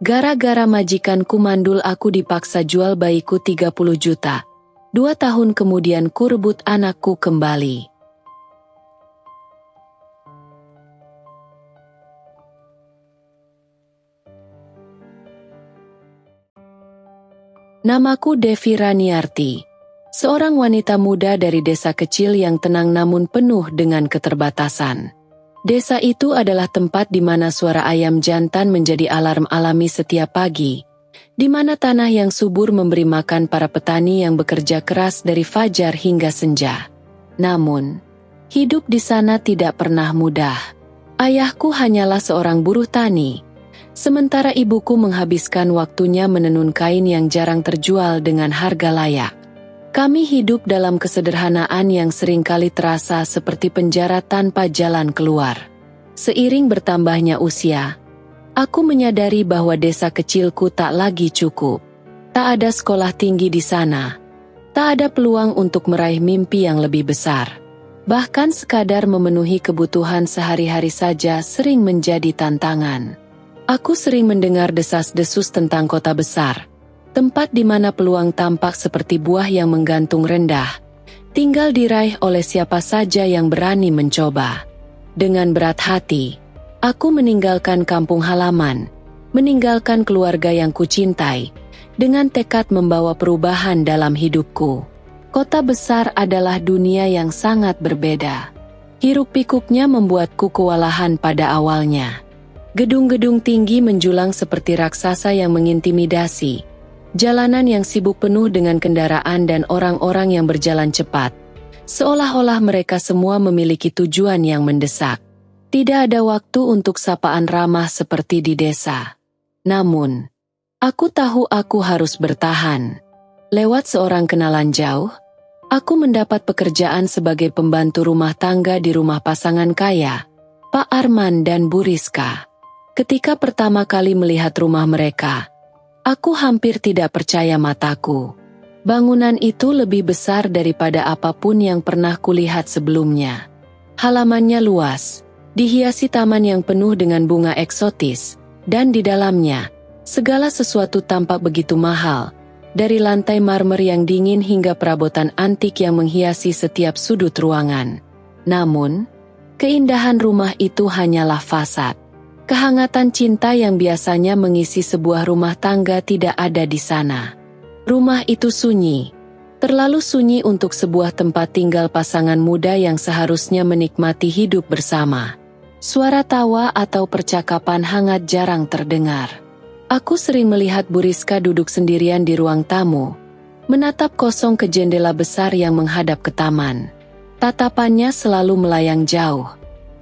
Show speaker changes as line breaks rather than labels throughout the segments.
Gara-gara majikanku mandul aku dipaksa jual bayiku 30 juta. 2 tahun kemudian ku rebut anakku kembali. Namaku Devi Raniarti. Seorang wanita muda dari desa kecil yang tenang namun penuh dengan keterbatasan. Desa itu adalah tempat di mana suara ayam jantan menjadi alarm alami setiap pagi, di mana tanah yang subur memberi makan para petani yang bekerja keras dari fajar hingga senja. Namun, hidup di sana tidak pernah mudah. Ayahku hanyalah seorang buruh tani, sementara ibuku menghabiskan waktunya menenun kain yang jarang terjual dengan harga layak. Kami hidup dalam kesederhanaan yang seringkali terasa seperti penjara tanpa jalan keluar. Seiring bertambahnya usia, aku menyadari bahwa desa kecilku tak lagi cukup. Tak ada sekolah tinggi di sana. Tak ada peluang untuk meraih mimpi yang lebih besar. Bahkan sekadar memenuhi kebutuhan sehari-hari saja sering menjadi tantangan. Aku sering mendengar desas-desus tentang kota besar. Tempat di mana peluang tampak seperti buah yang menggantung rendah, tinggal diraih oleh siapa saja yang berani mencoba. Dengan berat hati, aku meninggalkan kampung halaman, meninggalkan keluarga yang kucintai, dengan tekad membawa perubahan dalam hidupku. Kota besar adalah dunia yang sangat berbeda. Hiruk-pikuknya membuatku kewalahan pada awalnya. Gedung-gedung tinggi menjulang seperti raksasa yang mengintimidasi. Jalanan yang sibuk penuh dengan kendaraan dan orang-orang yang berjalan cepat. Seolah-olah mereka semua memiliki tujuan yang mendesak. Tidak ada waktu untuk sapaan ramah seperti di desa. Namun, aku tahu aku harus bertahan. Lewat seorang kenalan jauh, aku mendapat pekerjaan sebagai pembantu rumah tangga di rumah pasangan kaya, Pak Arman dan Bu Rizka. Ketika pertama kali melihat rumah mereka, aku hampir tidak percaya mataku. Bangunan itu lebih besar daripada apapun yang pernah kulihat sebelumnya. Halamannya luas, dihiasi taman yang penuh dengan bunga eksotis, dan di dalamnya, segala sesuatu tampak begitu mahal, dari lantai marmer yang dingin hingga perabotan antik yang menghiasi setiap sudut ruangan. Namun, keindahan rumah itu hanyalah fasad. Kehangatan cinta yang biasanya mengisi sebuah rumah tangga tidak ada di sana. Rumah itu sunyi, terlalu sunyi untuk sebuah tempat tinggal pasangan muda yang seharusnya menikmati hidup bersama. Suara tawa atau percakapan hangat jarang terdengar. Aku sering melihat Bu Rizka duduk sendirian di ruang tamu, menatap kosong ke jendela besar yang menghadap ke taman. Tatapannya selalu melayang jauh.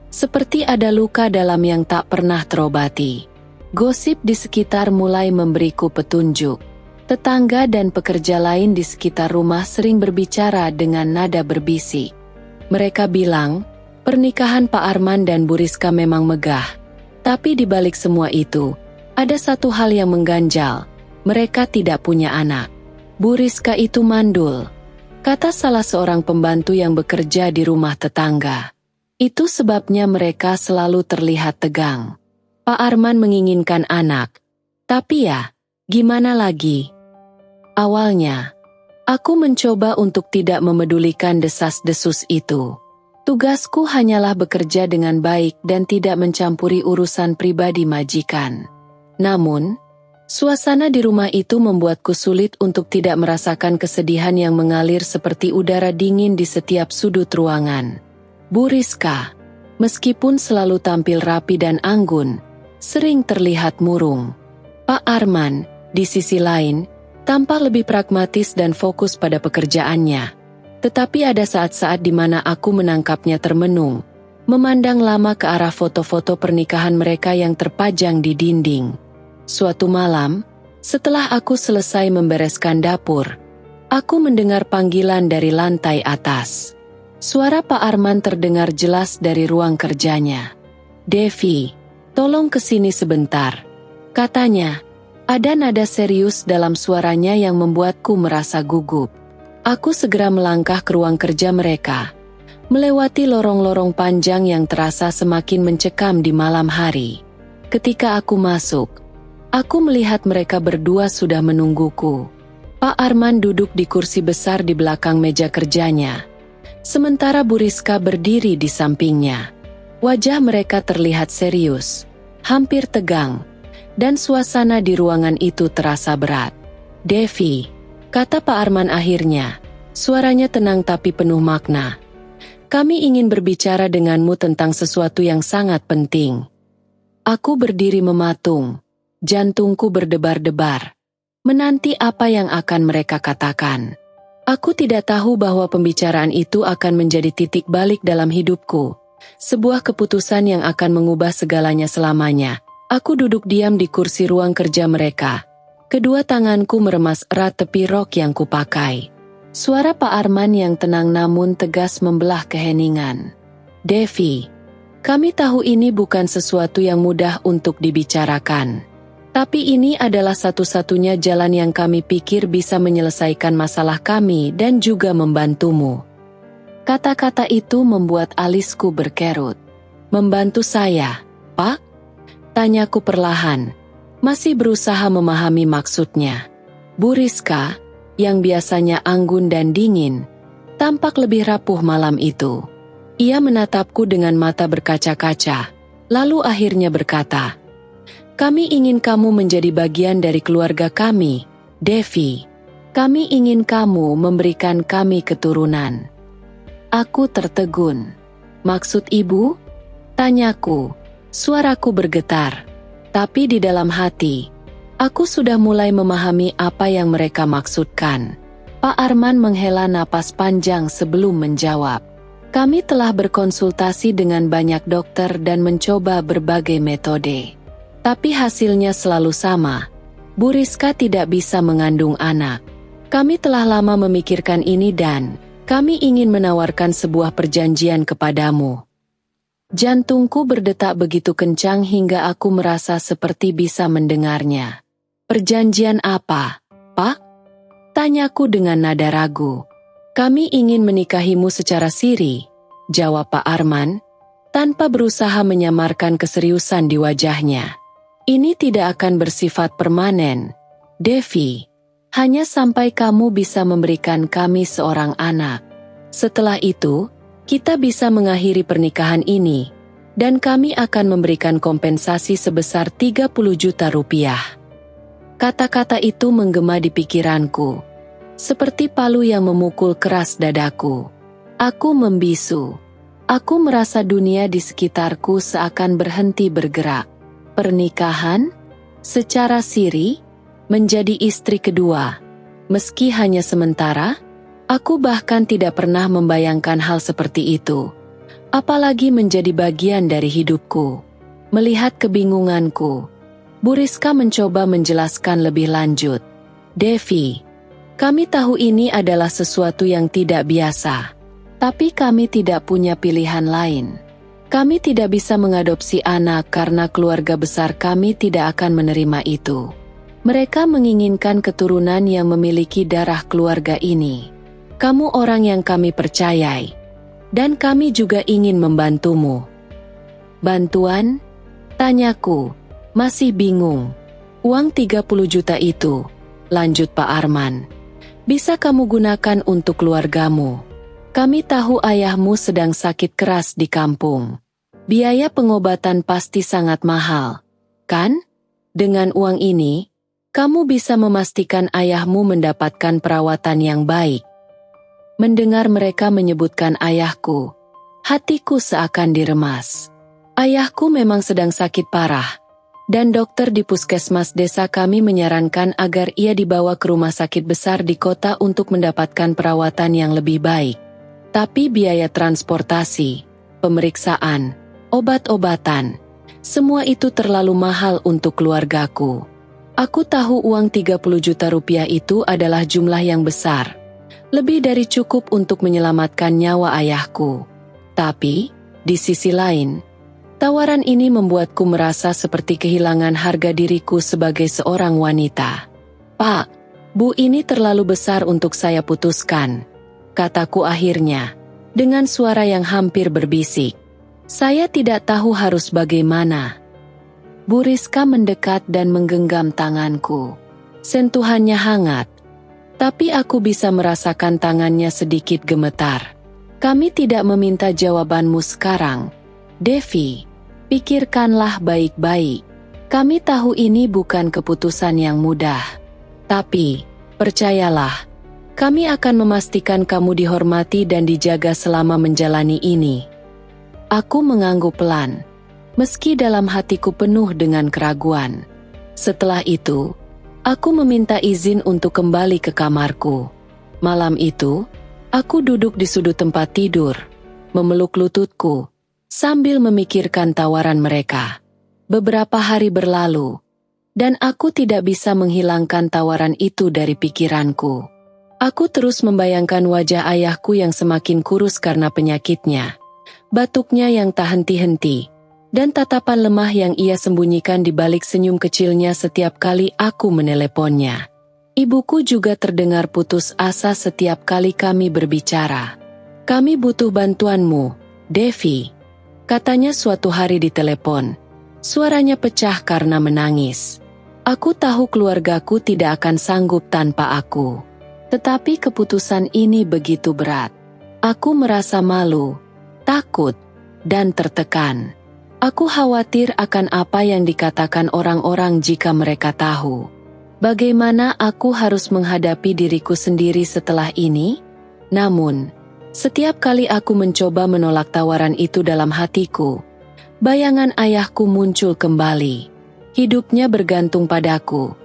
Seperti ada luka dalam yang tak pernah terobati. Gosip di sekitar mulai memberiku petunjuk. Tetangga dan pekerja lain di sekitar rumah sering berbicara dengan nada berbisik. Mereka bilang, pernikahan Pak Arman dan Bu Rizka memang megah. Tapi di balik semua itu, ada satu hal yang mengganjal. Mereka tidak punya anak. Bu Rizka itu mandul, kata salah seorang pembantu yang bekerja di rumah tetangga. Itu sebabnya mereka selalu terlihat tegang. Pak Arman menginginkan anak. Tapi ya, gimana lagi? Awalnya, aku mencoba untuk tidak memedulikan desas-desus itu. Tugasku hanyalah bekerja dengan baik dan tidak mencampuri urusan pribadi majikan. Namun, suasana di rumah itu membuatku sulit untuk tidak merasakan kesedihan yang mengalir seperti udara dingin di setiap sudut ruangan. Bu Rizka, meskipun selalu tampil rapi dan anggun, sering terlihat murung. Pak Arman, di sisi lain, tampak lebih pragmatis dan fokus pada pekerjaannya. Tetapi ada saat-saat di mana aku menangkapnya termenung, memandang lama ke arah foto-foto pernikahan mereka yang terpajang di dinding. Suatu malam, setelah aku selesai membereskan dapur, aku mendengar panggilan dari lantai atas. Suara Pak Arman terdengar jelas dari ruang kerjanya. "Devi, tolong kesini sebentar," katanya. Ada nada serius dalam suaranya yang membuatku merasa gugup. Aku segera melangkah ke ruang kerja mereka, melewati lorong-lorong panjang yang terasa semakin mencekam di malam hari. Ketika aku masuk, Aku melihat mereka berdua sudah menungguku. Pak Arman duduk di kursi besar di belakang meja kerjanya, sementara Bu Rizka berdiri di sampingnya. Wajah mereka terlihat serius, hampir tegang, dan suasana di ruangan itu terasa berat. "Devi," kata Pak Arman akhirnya, suaranya tenang tapi penuh makna. "Kami ingin berbicara denganmu tentang sesuatu yang sangat penting." Aku berdiri mematung, jantungku berdebar-debar, menanti apa yang akan mereka katakan. Aku tidak tahu bahwa pembicaraan itu akan menjadi titik balik dalam hidupku, sebuah keputusan yang akan mengubah segalanya selamanya. Aku duduk diam di kursi ruang kerja mereka. Kedua tanganku meremas erat tepi rok yang kupakai. Suara Pak Arman yang tenang namun tegas membelah keheningan. "Devi, kami tahu ini bukan sesuatu yang mudah untuk dibicarakan. Tapi ini adalah satu-satunya jalan yang kami pikir bisa menyelesaikan masalah kami dan juga membantumu." Kata-kata itu membuat alisku berkerut. "Membantu saya, Pak?" Tanyaku perlahan, masih berusaha memahami maksudnya. Bu Rizka, yang biasanya anggun dan dingin, tampak lebih rapuh malam itu. Ia menatapku dengan mata berkaca-kaca, lalu akhirnya berkata, "Kami ingin kamu menjadi bagian dari keluarga kami, Devi. Kami ingin kamu memberikan kami keturunan." Aku tertegun. "Maksud ibu?" Tanyaku. Suaraku bergetar. Tapi di dalam hati, aku sudah mulai memahami apa yang mereka maksudkan. Pak Arman menghela napas panjang sebelum menjawab. "Kami telah berkonsultasi dengan banyak dokter dan mencoba berbagai metode. Tapi hasilnya selalu sama. Bu Rizka tidak bisa mengandung anak. Kami telah lama memikirkan ini dan kami ingin menawarkan sebuah perjanjian kepadamu." Jantungku berdetak begitu kencang hingga aku merasa seperti bisa mendengarnya. "Perjanjian apa, Pak?" Tanyaku dengan nada ragu. "Kami ingin menikahimu secara siri," jawab Pak Arman, tanpa berusaha menyamarkan keseriusan di wajahnya. "Ini tidak akan bersifat permanen, Devi. Hanya sampai kamu bisa memberikan kami seorang anak. Setelah itu, kita bisa mengakhiri pernikahan ini, dan kami akan memberikan kompensasi sebesar 30 juta rupiah." Kata-kata itu menggema di pikiranku, seperti palu yang memukul keras dadaku. Aku membisu. Aku merasa dunia di sekitarku seakan berhenti bergerak. Pernikahan? Secara siri? Menjadi istri kedua? Meski hanya sementara? Aku bahkan tidak pernah membayangkan hal seperti itu. Apalagi menjadi bagian dari hidupku. Melihat kebingunganku, Bu Rizka mencoba menjelaskan lebih lanjut. "Devi, kami tahu ini adalah sesuatu yang tidak biasa. Tapi kami tidak punya pilihan lain. Kami tidak bisa mengadopsi anak karena keluarga besar kami tidak akan menerima itu. Mereka menginginkan keturunan yang memiliki darah keluarga ini. Kamu orang yang kami percayai, dan kami juga ingin membantumu." "Bantuan?" Tanyaku, masih bingung. "Uang 30 juta itu," lanjut Pak Arman, "bisa kamu gunakan untuk keluargamu. Kami tahu ayahmu sedang sakit keras di kampung. Biaya pengobatan pasti sangat mahal, kan? Dengan uang ini, kamu bisa memastikan ayahmu mendapatkan perawatan yang baik." Mendengar mereka menyebutkan ayahku, hatiku seakan diremas. Ayahku memang sedang sakit parah, dan dokter di puskesmas desa kami menyarankan agar ia dibawa ke rumah sakit besar di kota untuk mendapatkan perawatan yang lebih baik. Tapi biaya transportasi, pemeriksaan, obat-obatan, semua itu terlalu mahal untuk keluargaku. Aku tahu uang 30 juta rupiah itu adalah jumlah yang besar. Lebih dari cukup untuk menyelamatkan nyawa ayahku. Tapi, di sisi lain, tawaran ini membuatku merasa seperti kehilangan harga diriku sebagai seorang wanita. "Pak, Bu, ini terlalu besar untuk saya putuskan," kataku akhirnya, dengan suara yang hampir berbisik. "Saya tidak tahu harus bagaimana." Bu Rizka mendekat dan menggenggam tanganku. Sentuhannya hangat, tapi aku bisa merasakan tangannya sedikit gemetar. Kami tidak meminta jawabanmu sekarang, Devi. Pikirkanlah baik-baik. Kami tahu ini bukan keputusan yang mudah. Tapi, percayalah, kami akan memastikan kamu dihormati dan dijaga selama menjalani ini. Aku mengangguk pelan, meski dalam hatiku penuh dengan keraguan. Setelah itu, aku meminta izin untuk kembali ke kamarku. Malam itu, aku duduk di sudut tempat tidur, memeluk lututku, sambil memikirkan tawaran mereka. Beberapa hari berlalu, dan aku tidak bisa menghilangkan tawaran itu dari pikiranku. Aku terus membayangkan wajah ayahku yang semakin kurus karena penyakitnya, batuknya yang tak henti-henti, dan tatapan lemah yang ia sembunyikan di balik senyum kecilnya setiap kali aku meneleponnya. Ibuku juga terdengar putus asa setiap kali kami berbicara. Kami butuh bantuanmu, Devi, katanya suatu hari di telepon. Suaranya pecah karena menangis. Aku tahu keluargaku tidak akan sanggup tanpa aku. Tetapi keputusan ini begitu berat. Aku merasa malu, takut, dan tertekan. Aku khawatir akan apa yang dikatakan orang-orang jika mereka tahu. Bagaimana aku harus menghadapi diriku sendiri setelah ini? Namun, setiap kali aku mencoba menolak tawaran itu dalam hatiku, bayangan ayahku muncul kembali. Hidupnya bergantung padaku,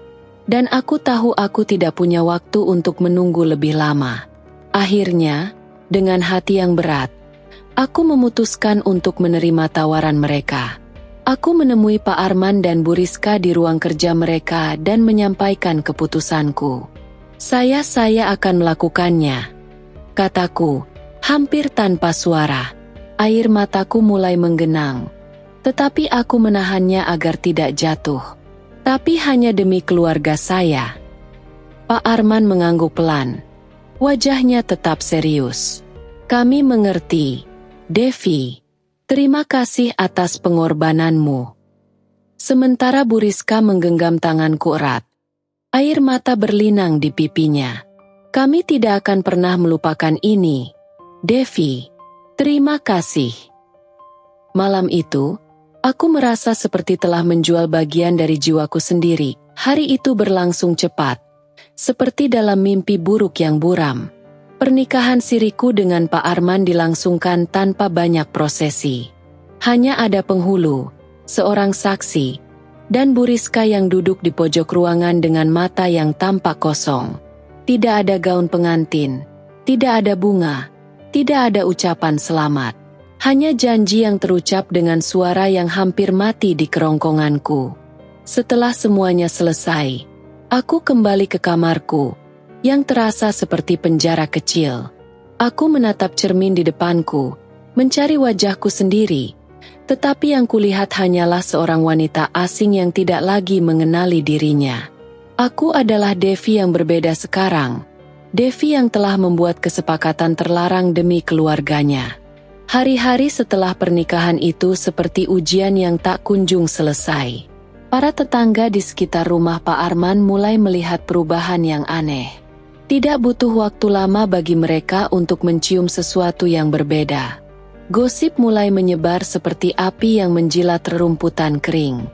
dan aku tahu aku tidak punya waktu untuk menunggu lebih lama. Akhirnya, dengan hati yang berat, aku memutuskan untuk menerima tawaran mereka. Aku menemui Pak Arman dan Bu Rizka di ruang kerja mereka dan menyampaikan keputusanku. Saya akan melakukannya, kataku, hampir tanpa suara. Air mataku mulai menggenang, tetapi aku menahannya agar tidak jatuh. Tapi hanya demi keluarga saya. Pak Arman mengangguk pelan. Wajahnya tetap serius. Kami mengerti, Devi. Terima kasih atas pengorbananmu. Sementara Bu Rizka menggenggam tanganku erat. Air mata berlinang di pipinya. Kami tidak akan pernah melupakan ini, Devi. Terima kasih. Malam itu, aku merasa seperti telah menjual bagian dari jiwaku sendiri. Hari itu berlangsung cepat, seperti dalam mimpi buruk yang buram. Pernikahan siriku dengan Pak Arman dilangsungkan tanpa banyak prosesi. Hanya ada penghulu, seorang saksi, dan Bu Rizka yang duduk di pojok ruangan dengan mata yang tampak kosong. Tidak ada gaun pengantin, tidak ada bunga, tidak ada ucapan selamat. Hanya janji yang terucap dengan suara yang hampir mati di kerongkonganku. Setelah semuanya selesai, aku kembali ke kamarku, yang terasa seperti penjara kecil. Aku menatap cermin di depanku, mencari wajahku sendiri, tetapi yang kulihat hanyalah seorang wanita asing yang tidak lagi mengenali dirinya. Aku adalah Devi yang berbeda sekarang, Devi yang telah membuat kesepakatan terlarang demi keluarganya. Hari-hari setelah pernikahan itu seperti ujian yang tak kunjung selesai. Para tetangga di sekitar rumah Pak Arman mulai melihat perubahan yang aneh. Tidak butuh waktu lama bagi mereka untuk mencium sesuatu yang berbeda. Gosip mulai menyebar seperti api yang menjilat rerumputan kering.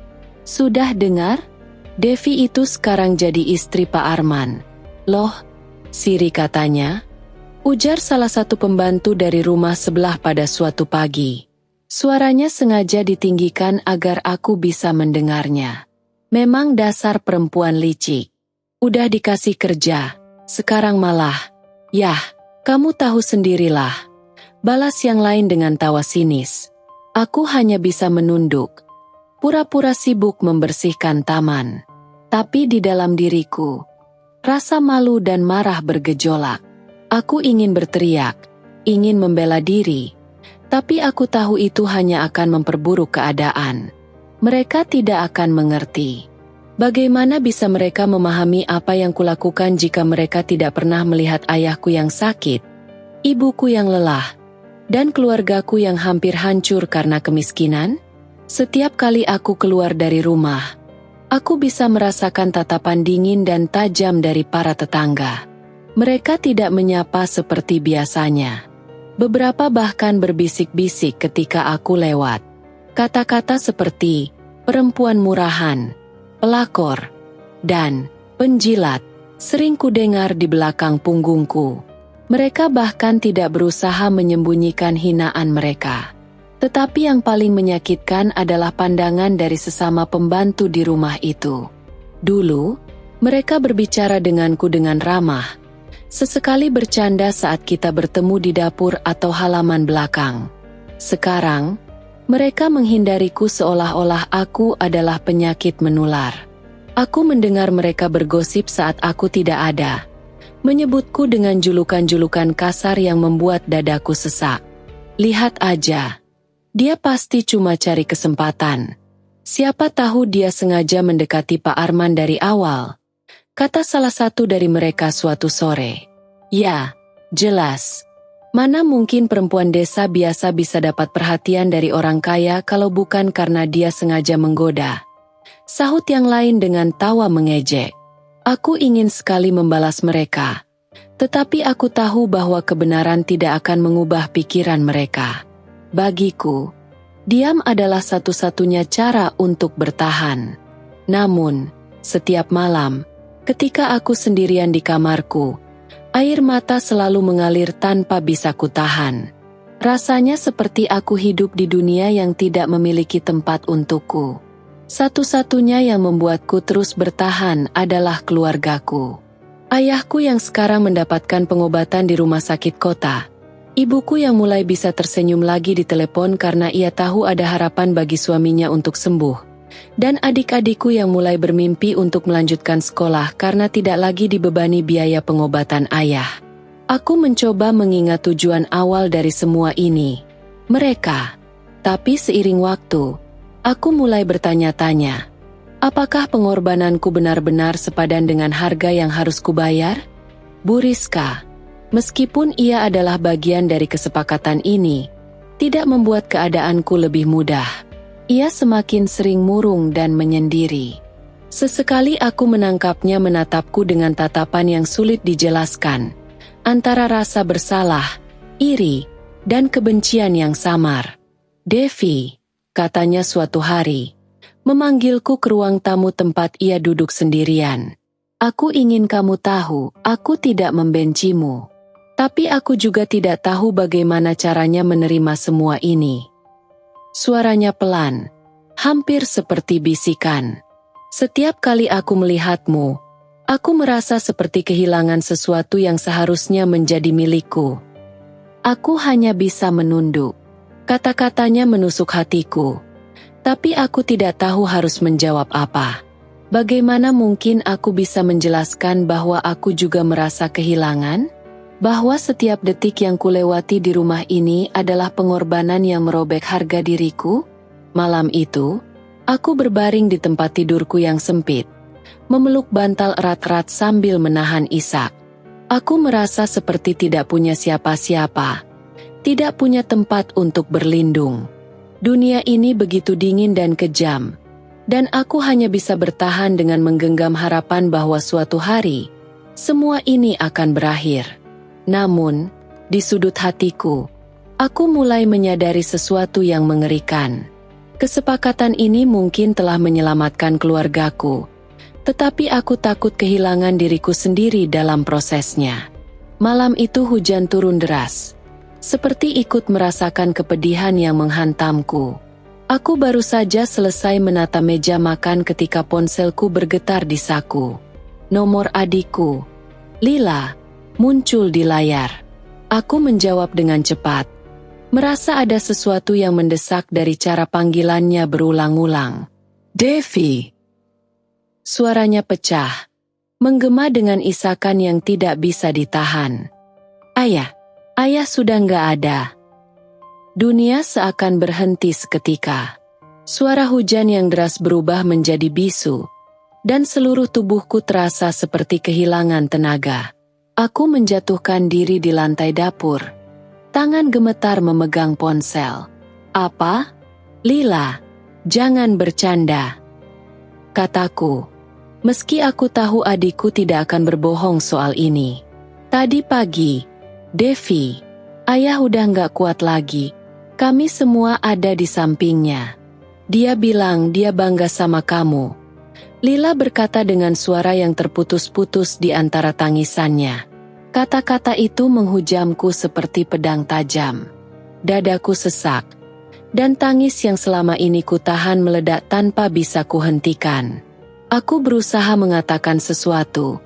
Sudah dengar? Devi itu sekarang jadi istri Pak Arman. Loh, Siri katanya, ujar salah satu pembantu dari rumah sebelah pada suatu pagi. Suaranya sengaja ditinggikan agar aku bisa mendengarnya. Memang dasar perempuan licik. Udah dikasih kerja, sekarang malah, yah, kamu tahu sendirilah. Balas yang lain dengan tawa sinis. Aku hanya bisa menunduk, pura-pura sibuk membersihkan taman. Tapi di dalam diriku, rasa malu dan marah bergejolak. Aku ingin berteriak, ingin membela diri, tapi aku tahu itu hanya akan memperburuk keadaan. Mereka tidak akan mengerti. Bagaimana bisa mereka memahami apa yang kulakukan jika mereka tidak pernah melihat ayahku yang sakit, ibuku yang lelah, dan keluargaku yang hampir hancur karena kemiskinan? Setiap kali aku keluar dari rumah, aku bisa merasakan tatapan dingin dan tajam dari para tetangga. Mereka tidak menyapa seperti biasanya. Beberapa bahkan berbisik-bisik ketika aku lewat. Kata-kata seperti perempuan murahan, pelakor, dan penjilat sering kudengar di belakang punggungku. Mereka bahkan tidak berusaha menyembunyikan hinaan mereka. Tetapi yang paling menyakitkan adalah pandangan dari sesama pembantu di rumah itu. Dulu, mereka berbicara denganku dengan ramah. Sesekali bercanda saat kita bertemu di dapur atau halaman belakang. Sekarang, mereka menghindariku seolah-olah aku adalah penyakit menular. Aku mendengar mereka bergosip saat aku tidak ada. Menyebutku dengan julukan-julukan kasar yang membuat dadaku sesak. Lihat aja. Dia pasti cuma cari kesempatan. Siapa tahu dia sengaja mendekati Pak Arman dari awal. Kata salah satu dari mereka suatu sore. Ya, jelas. Mana mungkin perempuan desa biasa bisa dapat perhatian dari orang kaya kalau bukan karena dia sengaja menggoda. Sahut yang lain dengan tawa mengejek. Aku ingin sekali membalas mereka. Tetapi aku tahu bahwa kebenaran tidak akan mengubah pikiran mereka. Bagiku, diam adalah satu-satunya cara untuk bertahan. Namun, setiap malam, ketika aku sendirian di kamarku, air mata selalu mengalir tanpa bisa kutahan. Rasanya seperti aku hidup di dunia yang tidak memiliki tempat untukku. Satu-satunya yang membuatku terus bertahan adalah keluargaku. Ayahku yang sekarang mendapatkan pengobatan di rumah sakit kota. Ibuku yang mulai bisa tersenyum lagi di telepon karena ia tahu ada harapan bagi suaminya untuk sembuh. Dan adik-adikku yang mulai bermimpi untuk melanjutkan sekolah karena tidak lagi dibebani biaya pengobatan ayah. Aku mencoba mengingat tujuan awal dari semua ini. Mereka. Tapi seiring waktu, aku mulai bertanya-tanya. Apakah pengorbananku benar-benar sepadan dengan harga yang harus kubayar? Bu Rizka, meskipun ia adalah bagian dari kesepakatan ini, tidak membuat keadaanku lebih mudah. Ia semakin sering murung dan menyendiri. Sesekali aku menangkapnya menatapku dengan tatapan yang sulit dijelaskan, antara rasa bersalah, iri, dan kebencian yang samar. Devi, katanya suatu hari, memanggilku ke ruang tamu tempat ia duduk sendirian. Aku ingin kamu tahu, aku tidak membencimu. Tapi aku juga tidak tahu bagaimana caranya menerima semua ini. Suaranya pelan, hampir seperti bisikan. Setiap kali aku melihatmu, aku merasa seperti kehilangan sesuatu yang seharusnya menjadi milikku. Aku hanya bisa menunduk. Kata-katanya menusuk hatiku. Tapi aku tidak tahu harus menjawab apa. Bagaimana mungkin aku bisa menjelaskan bahwa aku juga merasa kehilangan? Bahwa setiap detik yang kulewati di rumah ini adalah pengorbanan yang merobek harga diriku? Malam itu, aku berbaring di tempat tidurku yang sempit, memeluk bantal erat-erat sambil menahan isak. Aku merasa seperti tidak punya siapa-siapa, tidak punya tempat untuk berlindung. Dunia ini begitu dingin dan kejam, dan aku hanya bisa bertahan dengan menggenggam harapan bahwa suatu hari, semua ini akan berakhir. Namun, di sudut hatiku, aku mulai menyadari sesuatu yang mengerikan. Kesepakatan ini mungkin telah menyelamatkan keluargaku, tetapi aku takut kehilangan diriku sendiri dalam prosesnya. Malam itu hujan turun deras, seperti ikut merasakan kepedihan yang menghantamku. Aku baru saja selesai menata meja makan ketika ponselku bergetar di saku. Nomor adikku, Lila, muncul di layar. Aku menjawab dengan cepat, merasa ada sesuatu yang mendesak dari cara panggilannya berulang-ulang. Devi. Suaranya pecah, menggema dengan isakan yang tidak bisa ditahan. Ayah sudah nggak ada. Dunia seakan berhenti seketika. Suara hujan yang deras berubah menjadi bisu, dan seluruh tubuhku terasa seperti kehilangan tenaga. Aku menjatuhkan diri di lantai dapur. Tangan gemetar memegang ponsel. Apa? Lila. Jangan bercanda, kataku. Meski aku tahu adikku tidak akan berbohong soal ini. Tadi pagi, Devi, ayah udah gak kuat lagi. Kami semua ada di sampingnya. Dia bilang dia bangga sama kamu. Lila berkata dengan suara yang terputus-putus di antara tangisannya. Kata-kata itu menghujamku seperti pedang tajam. Dadaku sesak. Dan tangis yang selama ini kutahan meledak tanpa bisa kuhentikan. Aku berusaha mengatakan sesuatu.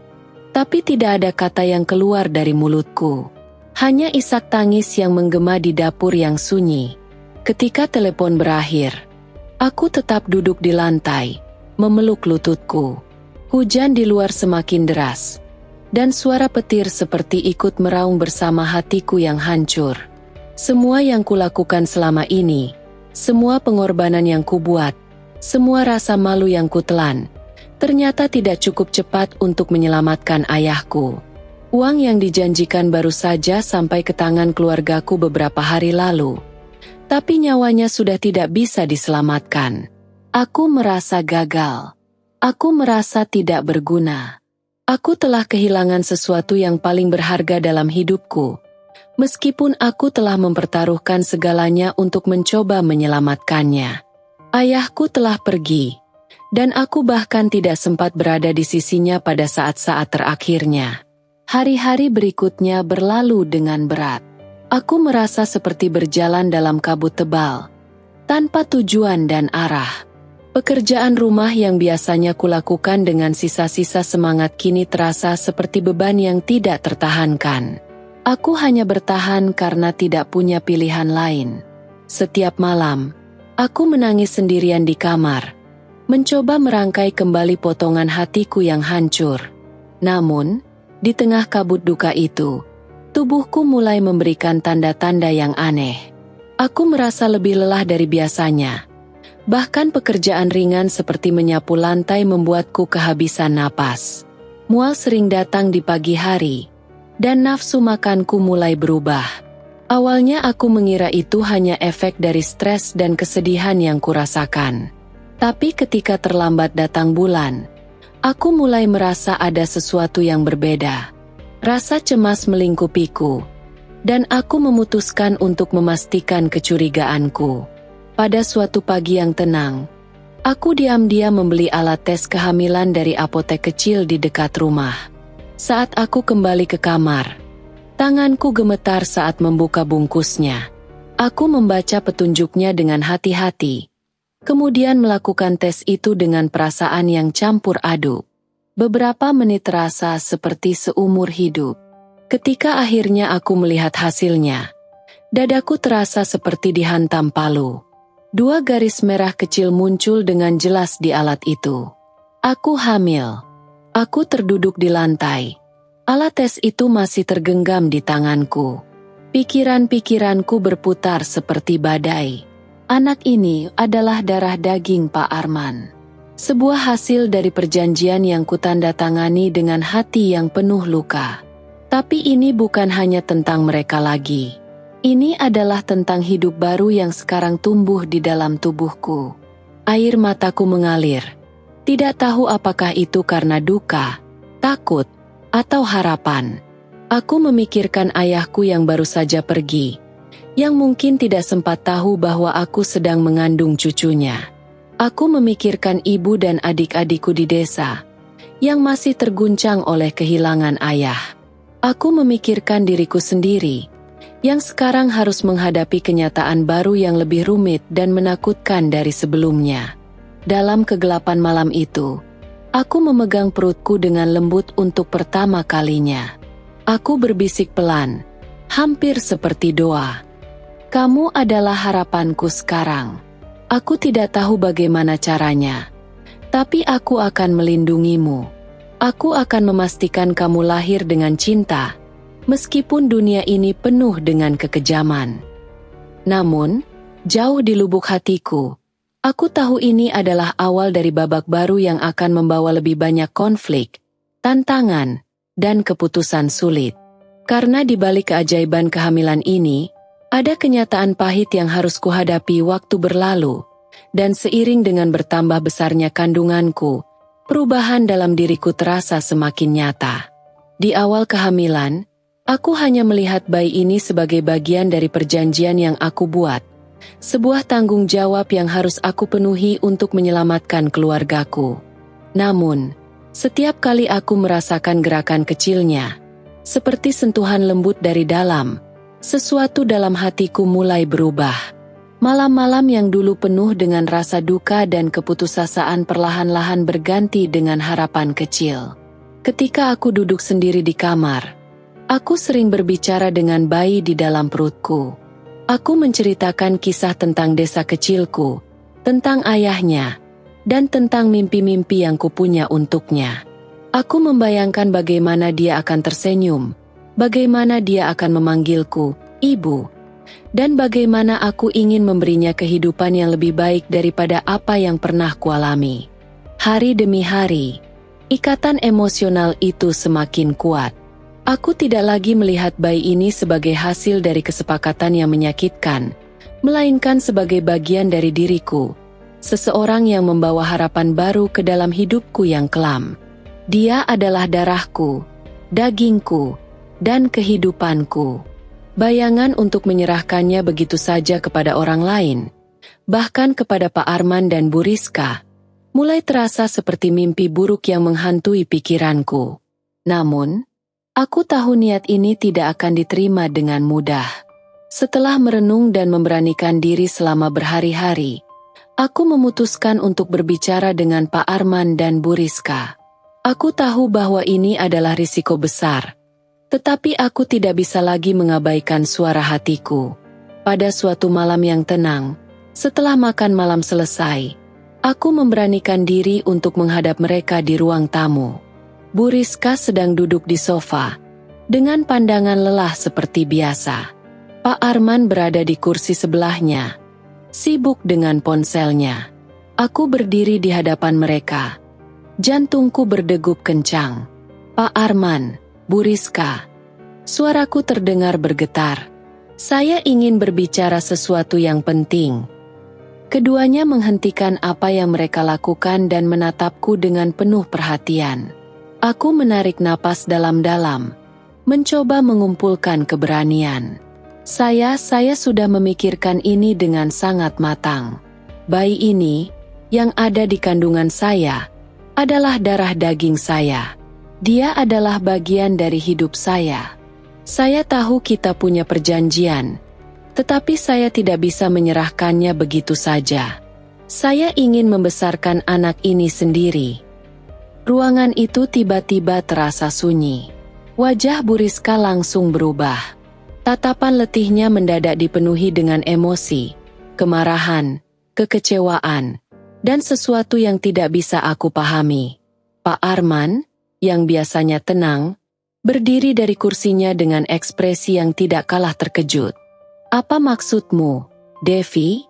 Tapi tidak ada kata yang keluar dari mulutku. Hanya isak tangis yang menggema di dapur yang sunyi. Ketika telepon berakhir, aku tetap duduk di lantai, memeluk lututku. Hujan di luar semakin deras. Dan suara petir seperti ikut meraung bersama hatiku yang hancur. Semua yang kulakukan selama ini, semua pengorbanan yang kubuat, semua rasa malu yang kutelan, ternyata tidak cukup cepat untuk menyelamatkan ayahku. Uang yang dijanjikan baru saja sampai ke tangan keluargaku beberapa hari lalu. Tapi nyawanya sudah tidak bisa diselamatkan. Aku merasa gagal. Aku merasa tidak berguna. Aku telah kehilangan sesuatu yang paling berharga dalam hidupku. Meskipun aku telah mempertaruhkan segalanya untuk mencoba menyelamatkannya. Ayahku telah pergi. Dan aku bahkan tidak sempat berada di sisinya pada saat-saat terakhirnya. Hari-hari berikutnya berlalu dengan berat. Aku merasa seperti berjalan dalam kabut tebal. Tanpa tujuan dan arah. Pekerjaan rumah yang biasanya kulakukan dengan sisa-sisa semangat kini terasa seperti beban yang tidak tertahankan. Aku hanya bertahan karena tidak punya pilihan lain. Setiap malam, aku menangis sendirian di kamar. Mencoba merangkai kembali potongan hatiku yang hancur. Namun, di tengah kabut duka itu, tubuhku mulai memberikan tanda-tanda yang aneh. Aku merasa lebih lelah dari biasanya. Bahkan pekerjaan ringan seperti menyapu lantai membuatku kehabisan napas. Mual sering datang di pagi hari, dan nafsu makanku mulai berubah. Awalnya aku mengira itu hanya efek dari stres dan kesedihan yang kurasakan. Tapi ketika terlambat datang bulan, aku mulai merasa ada sesuatu yang berbeda. Rasa cemas melingkupiku, dan aku memutuskan untuk memastikan kecurigaanku. Pada suatu pagi yang tenang, aku diam-diam membeli alat tes kehamilan dari apotek kecil di dekat rumah. Saat aku kembali ke kamar, tanganku gemetar saat membuka bungkusnya. Aku membaca petunjuknya dengan hati-hati, kemudian melakukan tes itu dengan perasaan yang campur aduk. Beberapa menit terasa seperti seumur hidup. Ketika akhirnya aku melihat hasilnya, dadaku terasa seperti dihantam palu. 2 garis merah kecil muncul dengan jelas di alat itu. Aku hamil. Aku terduduk di lantai. Alat tes itu masih tergenggam di tanganku. Pikiran-pikiranku berputar seperti badai. Anak ini adalah darah daging Pak Arman. Sebuah hasil dari perjanjian yang kutandatangani dengan hati yang penuh luka. Tapi ini bukan hanya tentang mereka lagi. Ini adalah tentang hidup baru yang sekarang tumbuh di dalam tubuhku. Air mataku mengalir. Tidak tahu apakah itu karena duka, takut, atau harapan. Aku memikirkan ayahku yang baru saja pergi, yang mungkin tidak sempat tahu bahwa aku sedang mengandung cucunya. Aku memikirkan ibu dan adik-adikku di desa, yang masih terguncang oleh kehilangan ayah. Aku memikirkan diriku sendiri, yang sekarang harus menghadapi kenyataan baru yang lebih rumit dan menakutkan dari sebelumnya. Dalam kegelapan malam itu, aku memegang perutku dengan lembut untuk pertama kalinya. Aku berbisik pelan, hampir seperti doa. Kamu adalah harapanku sekarang. Aku tidak tahu bagaimana caranya, tapi aku akan melindungimu. Aku akan memastikan kamu lahir dengan cinta, meskipun dunia ini penuh dengan kekejaman. Namun, jauh di lubuk hatiku, aku tahu ini adalah awal dari babak baru yang akan membawa lebih banyak konflik, tantangan, dan keputusan sulit. Karena di balik keajaiban kehamilan ini, ada kenyataan pahit yang harus kuhadapi waktu berlalu, Dan seiring dengan bertambah besarnya kandunganku, perubahan dalam diriku terasa semakin nyata. Di awal kehamilan, aku hanya melihat bayi ini sebagai bagian dari perjanjian yang aku buat. Sebuah tanggung jawab yang harus aku penuhi untuk menyelamatkan keluargaku. Namun, setiap kali aku merasakan gerakan kecilnya, seperti sentuhan lembut dari dalam, sesuatu dalam hatiku mulai berubah. Malam-malam yang dulu penuh dengan rasa duka dan keputusasaan perlahan-lahan berganti dengan harapan kecil. Ketika aku duduk sendiri di kamar, aku sering berbicara dengan bayi di dalam perutku. Aku menceritakan kisah tentang desa kecilku, tentang ayahnya, dan tentang mimpi-mimpi yang kupunya untuknya. Aku membayangkan bagaimana dia akan tersenyum, bagaimana dia akan memanggilku, Ibu, dan bagaimana aku ingin memberinya kehidupan yang lebih baik daripada apa yang pernah kualami. Hari demi hari, ikatan emosional itu semakin kuat. Aku tidak lagi melihat bayi ini sebagai hasil dari kesepakatan yang menyakitkan, melainkan sebagai bagian dari diriku, seseorang yang membawa harapan baru ke dalam hidupku yang kelam. Dia adalah darahku, dagingku, dan kehidupanku. Bayangan untuk menyerahkannya begitu saja kepada orang lain, bahkan kepada Pak Arman dan Bu Rizka, mulai terasa seperti mimpi buruk yang menghantui pikiranku. Namun, aku tahu niat ini tidak akan diterima dengan mudah. Setelah merenung dan memberanikan diri selama berhari-hari, aku memutuskan untuk berbicara dengan Pak Arman dan Bu Rizka. Aku tahu bahwa ini adalah risiko besar, tetapi aku tidak bisa lagi mengabaikan suara hatiku. Pada suatu malam yang tenang, setelah makan malam selesai, aku memberanikan diri untuk menghadap mereka di ruang tamu. Bu Rizka sedang duduk di sofa, dengan pandangan lelah seperti biasa. Pak Arman berada di kursi sebelahnya, sibuk dengan ponselnya. Aku berdiri di hadapan mereka. Jantungku berdegup kencang. Pak Arman, Bu Rizka, suaraku terdengar bergetar. Saya ingin berbicara sesuatu yang penting. Keduanya menghentikan apa yang mereka lakukan dan menatapku dengan penuh perhatian. Aku menarik napas dalam-dalam, mencoba mengumpulkan keberanian. Saya sudah memikirkan ini dengan sangat matang. Bayi ini, yang ada di kandungan saya, adalah darah daging saya. Dia adalah bagian dari hidup saya. Saya tahu kita punya perjanjian, tetapi saya tidak bisa menyerahkannya begitu saja. Saya ingin membesarkan anak ini sendiri. Ruangan itu tiba-tiba terasa sunyi. Wajah Bu Rizka langsung berubah. Tatapan letihnya mendadak dipenuhi dengan emosi, kemarahan, kekecewaan, dan sesuatu yang tidak bisa aku pahami. Pak Arman, yang biasanya tenang, berdiri dari kursinya dengan ekspresi yang tidak kalah terkejut. "Apa maksudmu, Devi?"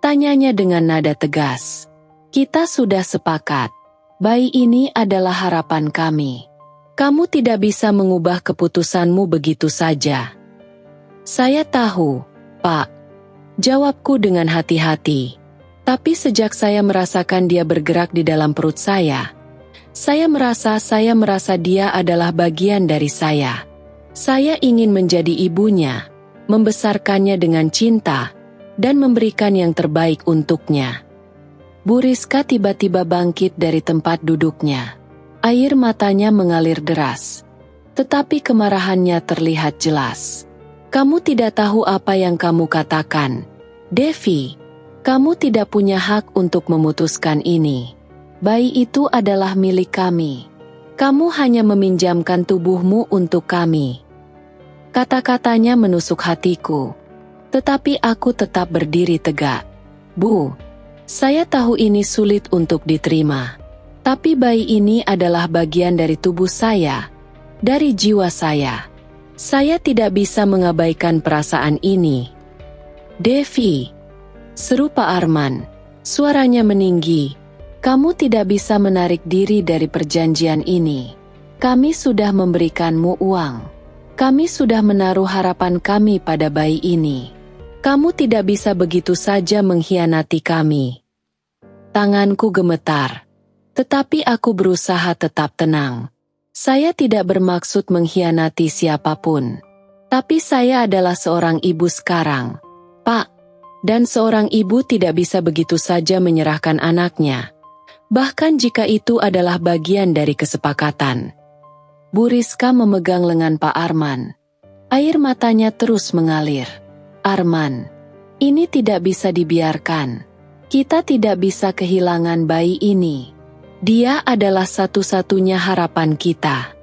Tanyanya dengan nada tegas. "Kita sudah sepakat. Bayi ini adalah harapan kami. Kamu tidak bisa mengubah keputusanmu begitu saja." "Saya tahu, Pak," jawabku dengan hati-hati. Tapi sejak saya merasakan dia bergerak di dalam perut saya merasa dia adalah bagian dari saya. Saya ingin menjadi ibunya, membesarkannya dengan cinta, dan memberikan yang terbaik untuknya. Bu Rizka tiba-tiba bangkit dari tempat duduknya. Air matanya mengalir deras, tetapi kemarahannya terlihat jelas. "Kamu tidak tahu apa yang kamu katakan, Devi. Kamu tidak punya hak untuk memutuskan ini. Bayi itu adalah milik kami. Kamu hanya meminjamkan tubuhmu untuk kami." Kata-katanya menusuk hatiku. Tetapi aku tetap berdiri tegak. "Bu, saya tahu ini sulit untuk diterima. Tapi bayi ini adalah bagian dari tubuh saya, dari jiwa saya. Saya tidak bisa mengabaikan perasaan ini." "Devi," seru Pak Arman, suaranya meninggi, "kamu tidak bisa menarik diri dari perjanjian ini. Kami sudah memberikanmu uang. Kami sudah menaruh harapan kami pada bayi ini. Kamu tidak bisa begitu saja mengkhianati kami." Tanganku gemetar. Tetapi aku berusaha tetap tenang. Saya tidak bermaksud mengkhianati siapapun. Tapi saya adalah seorang ibu sekarang, Pak. Dan seorang ibu tidak bisa begitu saja menyerahkan anaknya. Bahkan jika itu adalah bagian dari kesepakatan. Bu Rizka memegang lengan Pak Arman. Air matanya terus mengalir. Arman, ini tidak bisa dibiarkan. Kita tidak bisa kehilangan bayi ini. Dia adalah satu-satunya harapan kita.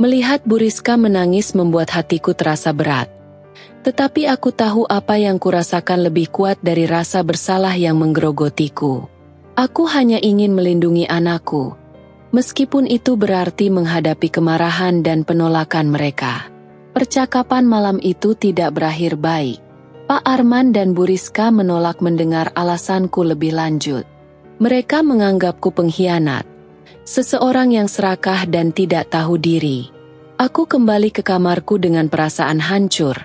Melihat Bu Rizka menangis membuat hatiku terasa berat. Tetapi aku tahu apa yang kurasakan lebih kuat dari rasa bersalah yang menggerogotiku. Aku hanya ingin melindungi anakku. Meskipun itu berarti menghadapi kemarahan dan penolakan mereka. Percakapan malam itu tidak berakhir baik. Pak Arman dan Bu Rizka menolak mendengar alasanku lebih lanjut. Mereka menganggapku pengkhianat, seseorang yang serakah dan tidak tahu diri. Aku kembali ke kamarku dengan perasaan hancur,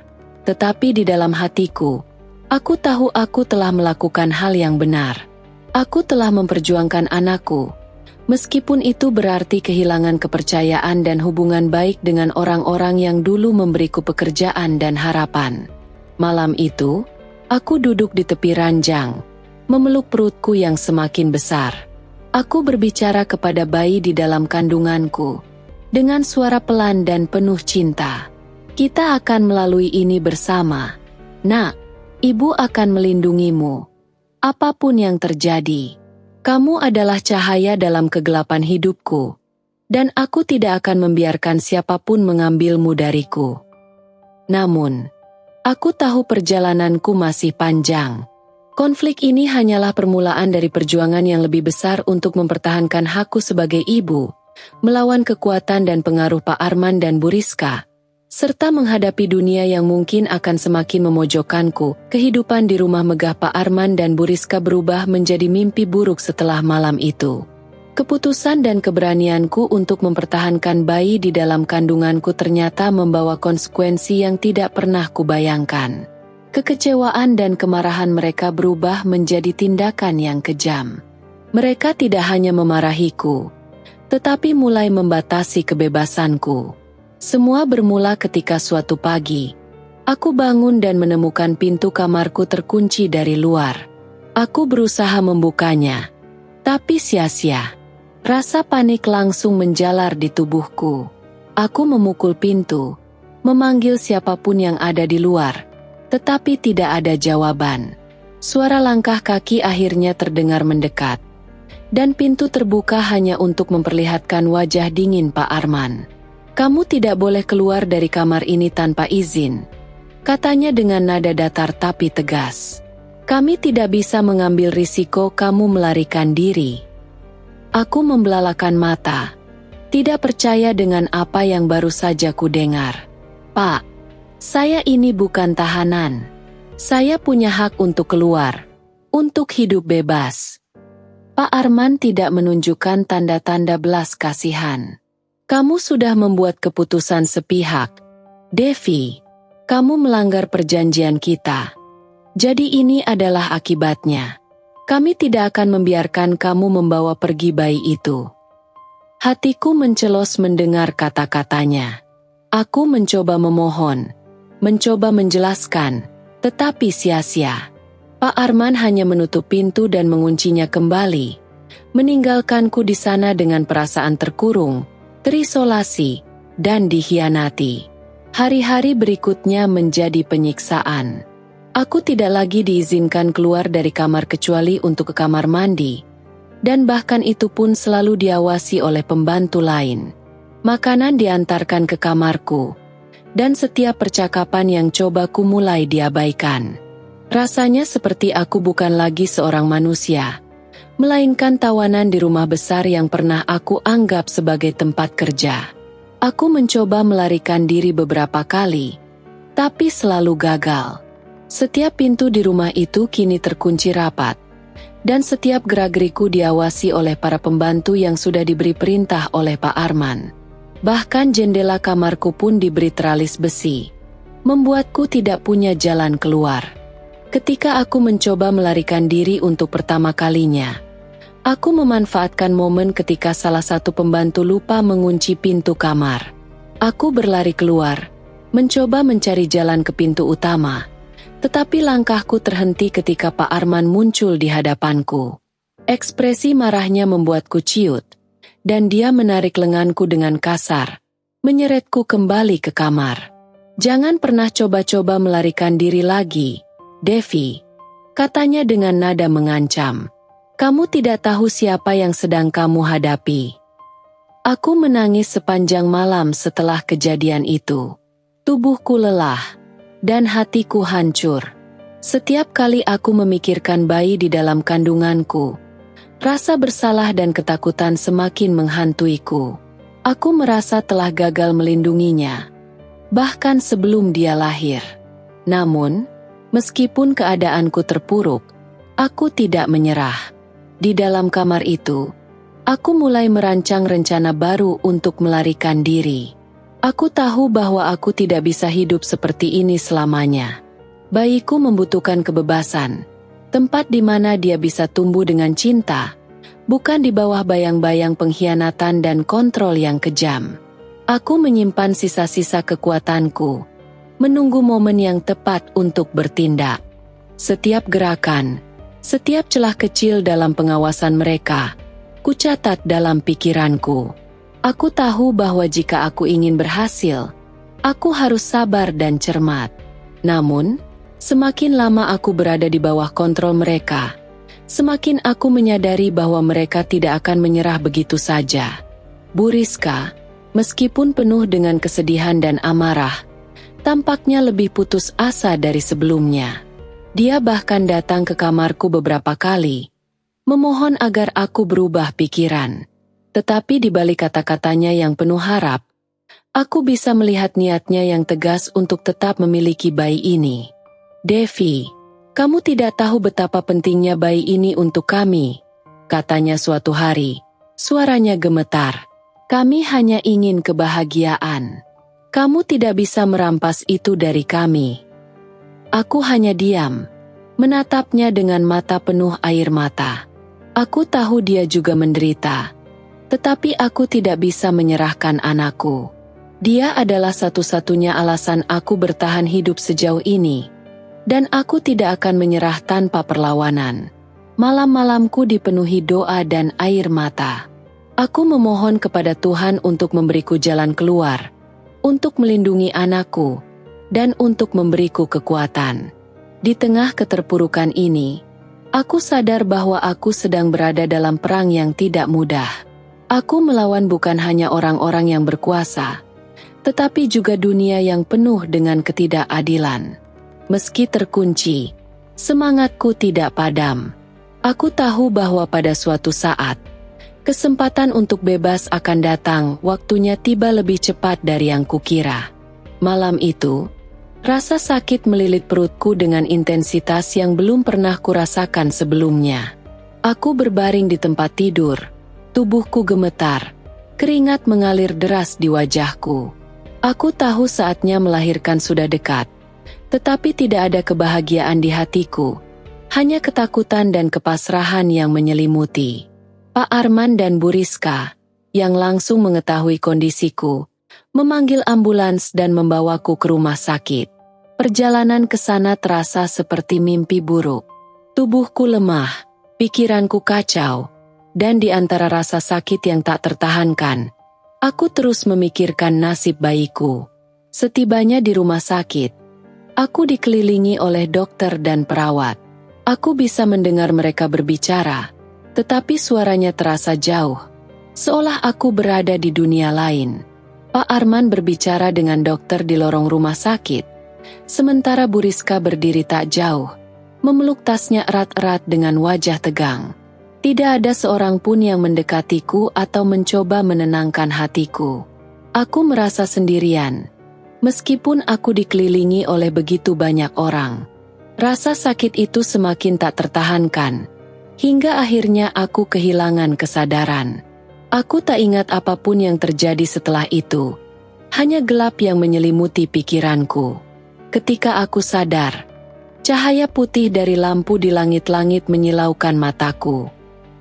tetapi di dalam hatiku, aku tahu aku telah melakukan hal yang benar. Aku telah memperjuangkan anakku, meskipun itu berarti kehilangan kepercayaan dan hubungan baik dengan orang-orang yang dulu memberiku pekerjaan dan harapan. Malam itu, aku duduk di tepi ranjang, memeluk perutku yang semakin besar. Aku berbicara kepada bayi di dalam kandunganku, dengan suara pelan dan penuh cinta. Kita akan melalui ini bersama. Nak, ibu akan melindungimu. Apapun yang terjadi, kamu adalah cahaya dalam kegelapan hidupku, dan aku tidak akan membiarkan siapapun mengambilmu dariku. Namun, aku tahu perjalananku masih panjang. Konflik ini hanyalah permulaan dari perjuangan yang lebih besar untuk mempertahankan hakku sebagai ibu, melawan kekuatan dan pengaruh Pak Arman dan Bu Rizka, serta menghadapi dunia yang mungkin akan semakin memojokkanku. Kehidupan di rumah megah Pak Arman dan Bu Rizka berubah menjadi mimpi buruk setelah malam itu. Keputusan dan keberanianku untuk mempertahankan bayi di dalam kandunganku ternyata membawa konsekuensi yang tidak pernah kubayangkan. Kekecewaan dan kemarahan mereka berubah menjadi tindakan yang kejam. Mereka tidak hanya memarahiku, tetapi mulai membatasi kebebasanku. Semua bermula ketika suatu pagi, aku bangun dan menemukan pintu kamarku terkunci dari luar. Aku berusaha membukanya, tapi sia-sia. Rasa panik langsung menjalar di tubuhku. Aku memukul pintu, memanggil siapapun yang ada di luar. Tetapi tidak ada jawaban. Suara langkah kaki akhirnya terdengar mendekat. Dan pintu terbuka hanya untuk memperlihatkan wajah dingin Pak Arman. Kamu tidak boleh keluar dari kamar ini tanpa izin, katanya dengan nada datar tapi tegas. Kami tidak bisa mengambil risiko kamu melarikan diri. Aku membelalakan mata, tidak percaya dengan apa yang baru saja kudengar. Pak, saya ini bukan tahanan. Saya punya hak untuk keluar, untuk hidup bebas. Pak Arman tidak menunjukkan tanda-tanda belas kasihan. Kamu sudah membuat keputusan sepihak. Devi, kamu melanggar perjanjian kita. Jadi ini adalah akibatnya. Kami tidak akan membiarkan kamu membawa pergi bayi itu. Hatiku mencelos mendengar kata-katanya. Aku mencoba memohon, mencoba menjelaskan, tetapi sia-sia. Pak Arman hanya menutup pintu dan menguncinya kembali, meninggalkanku di sana dengan perasaan terkurung, terisolasi, dan dikhianati. Hari-hari berikutnya menjadi penyiksaan. Aku tidak lagi diizinkan keluar dari kamar kecuali untuk ke kamar mandi, dan bahkan itu pun selalu diawasi oleh pembantu lain. Makanan diantarkan ke kamarku, dan setiap percakapan yang coba ku mulai diabaikan. Rasanya seperti aku bukan lagi seorang manusia, melainkan tawanan di rumah besar yang pernah aku anggap sebagai tempat kerja. Aku mencoba melarikan diri beberapa kali, tapi selalu gagal. Setiap pintu di rumah itu kini terkunci rapat, dan setiap gerak-geriku diawasi oleh para pembantu yang sudah diberi perintah oleh Pak Arman. Bahkan jendela kamarku pun diberi teralis besi, membuatku tidak punya jalan keluar. Ketika aku mencoba melarikan diri untuk pertama kalinya, Aku memanfaatkan momen ketika salah satu pembantu lupa mengunci pintu kamar. Aku berlari keluar, mencoba mencari jalan ke pintu utama. Tetapi langkahku terhenti ketika Pak Arman muncul di hadapanku. Ekspresi marahnya membuatku ciut, dan dia menarik lenganku dengan kasar, menyeretku kembali ke kamar. "Jangan pernah coba-coba melarikan diri lagi, Devi," katanya dengan nada mengancam. "Kamu tidak tahu siapa yang sedang kamu hadapi." Aku menangis sepanjang malam setelah kejadian itu. Tubuhku lelah, dan hatiku hancur. Setiap kali aku memikirkan bayi di dalam kandunganku, rasa bersalah dan ketakutan semakin menghantuiku. Aku merasa telah gagal melindunginya, bahkan sebelum dia lahir. Namun, meskipun keadaanku terpuruk, aku tidak menyerah. Di dalam kamar itu, aku mulai merancang rencana baru untuk melarikan diri. Aku tahu bahwa aku tidak bisa hidup seperti ini selamanya. Bayiku membutuhkan kebebasan, tempat di mana dia bisa tumbuh dengan cinta, bukan di bawah bayang-bayang pengkhianatan dan kontrol yang kejam. Aku menyimpan sisa-sisa kekuatanku, menunggu momen yang tepat untuk bertindak. Setiap gerakan, setiap celah kecil dalam pengawasan mereka, kucatat dalam pikiranku. Aku tahu bahwa jika aku ingin berhasil, aku harus sabar dan cermat. Namun, semakin lama aku berada di bawah kontrol mereka, semakin aku menyadari bahwa mereka tidak akan menyerah begitu saja. Bu Rizka, meskipun penuh dengan kesedihan dan amarah, tampaknya lebih putus asa dari sebelumnya. Dia bahkan datang ke kamarku beberapa kali, memohon agar aku berubah pikiran. Tetapi di balik kata-katanya yang penuh harap, aku bisa melihat niatnya yang tegas untuk tetap memiliki bayi ini. "Devi, kamu tidak tahu betapa pentingnya bayi ini untuk kami," katanya suatu hari. Suaranya gemetar. "Kami hanya ingin kebahagiaan. Kamu tidak bisa merampas itu dari kami." Aku hanya diam, menatapnya dengan mata penuh air mata. Aku tahu dia juga menderita. Tetapi aku tidak bisa menyerahkan anakku. Dia adalah satu-satunya alasan aku bertahan hidup sejauh ini. Dan aku tidak akan menyerah tanpa perlawanan. Malam-malamku dipenuhi doa dan air mata. Aku memohon kepada Tuhan untuk memberiku jalan keluar, untuk melindungi anakku, dan untuk memberiku kekuatan. Di tengah keterpurukan ini, aku sadar bahwa aku sedang berada dalam perang yang tidak mudah. Aku melawan bukan hanya orang-orang yang berkuasa, tetapi juga dunia yang penuh dengan ketidakadilan. Meski terkunci, semangatku tidak padam. Aku tahu bahwa pada suatu saat, kesempatan untuk bebas akan datang, waktunya tiba lebih cepat dari yang kukira. Malam itu, rasa sakit melilit perutku dengan intensitas yang belum pernah kurasakan sebelumnya. Aku berbaring di tempat tidur. Tubuhku gemetar, keringat mengalir deras di wajahku. Aku tahu saatnya melahirkan sudah dekat, tetapi tidak ada kebahagiaan di hatiku, hanya ketakutan dan kepasrahan yang menyelimuti. Pak Arman dan Bu Rizka, yang langsung mengetahui kondisiku, memanggil ambulans dan membawaku ke rumah sakit. Perjalanan ke sana terasa seperti mimpi buruk. Tubuhku lemah, pikiranku kacau, dan di antara rasa sakit yang tak tertahankan, aku terus memikirkan nasib bayiku. Setibanya di rumah sakit, aku dikelilingi oleh dokter dan perawat. Aku bisa mendengar mereka berbicara, tetapi suaranya terasa jauh, seolah aku berada di dunia lain. Pak Arman berbicara dengan dokter di lorong rumah sakit, sementara Bu Rizka berdiri tak jauh, memeluk tasnya erat-erat dengan wajah tegang. Tidak ada seorang pun yang mendekatiku atau mencoba menenangkan hatiku. Aku merasa sendirian, meskipun aku dikelilingi oleh begitu banyak orang. Rasa sakit itu semakin tak tertahankan, hingga akhirnya aku kehilangan kesadaran. Aku tak ingat apapun yang terjadi setelah itu, hanya gelap yang menyelimuti pikiranku. Ketika aku sadar, cahaya putih dari lampu di langit-langit menyilaukan mataku.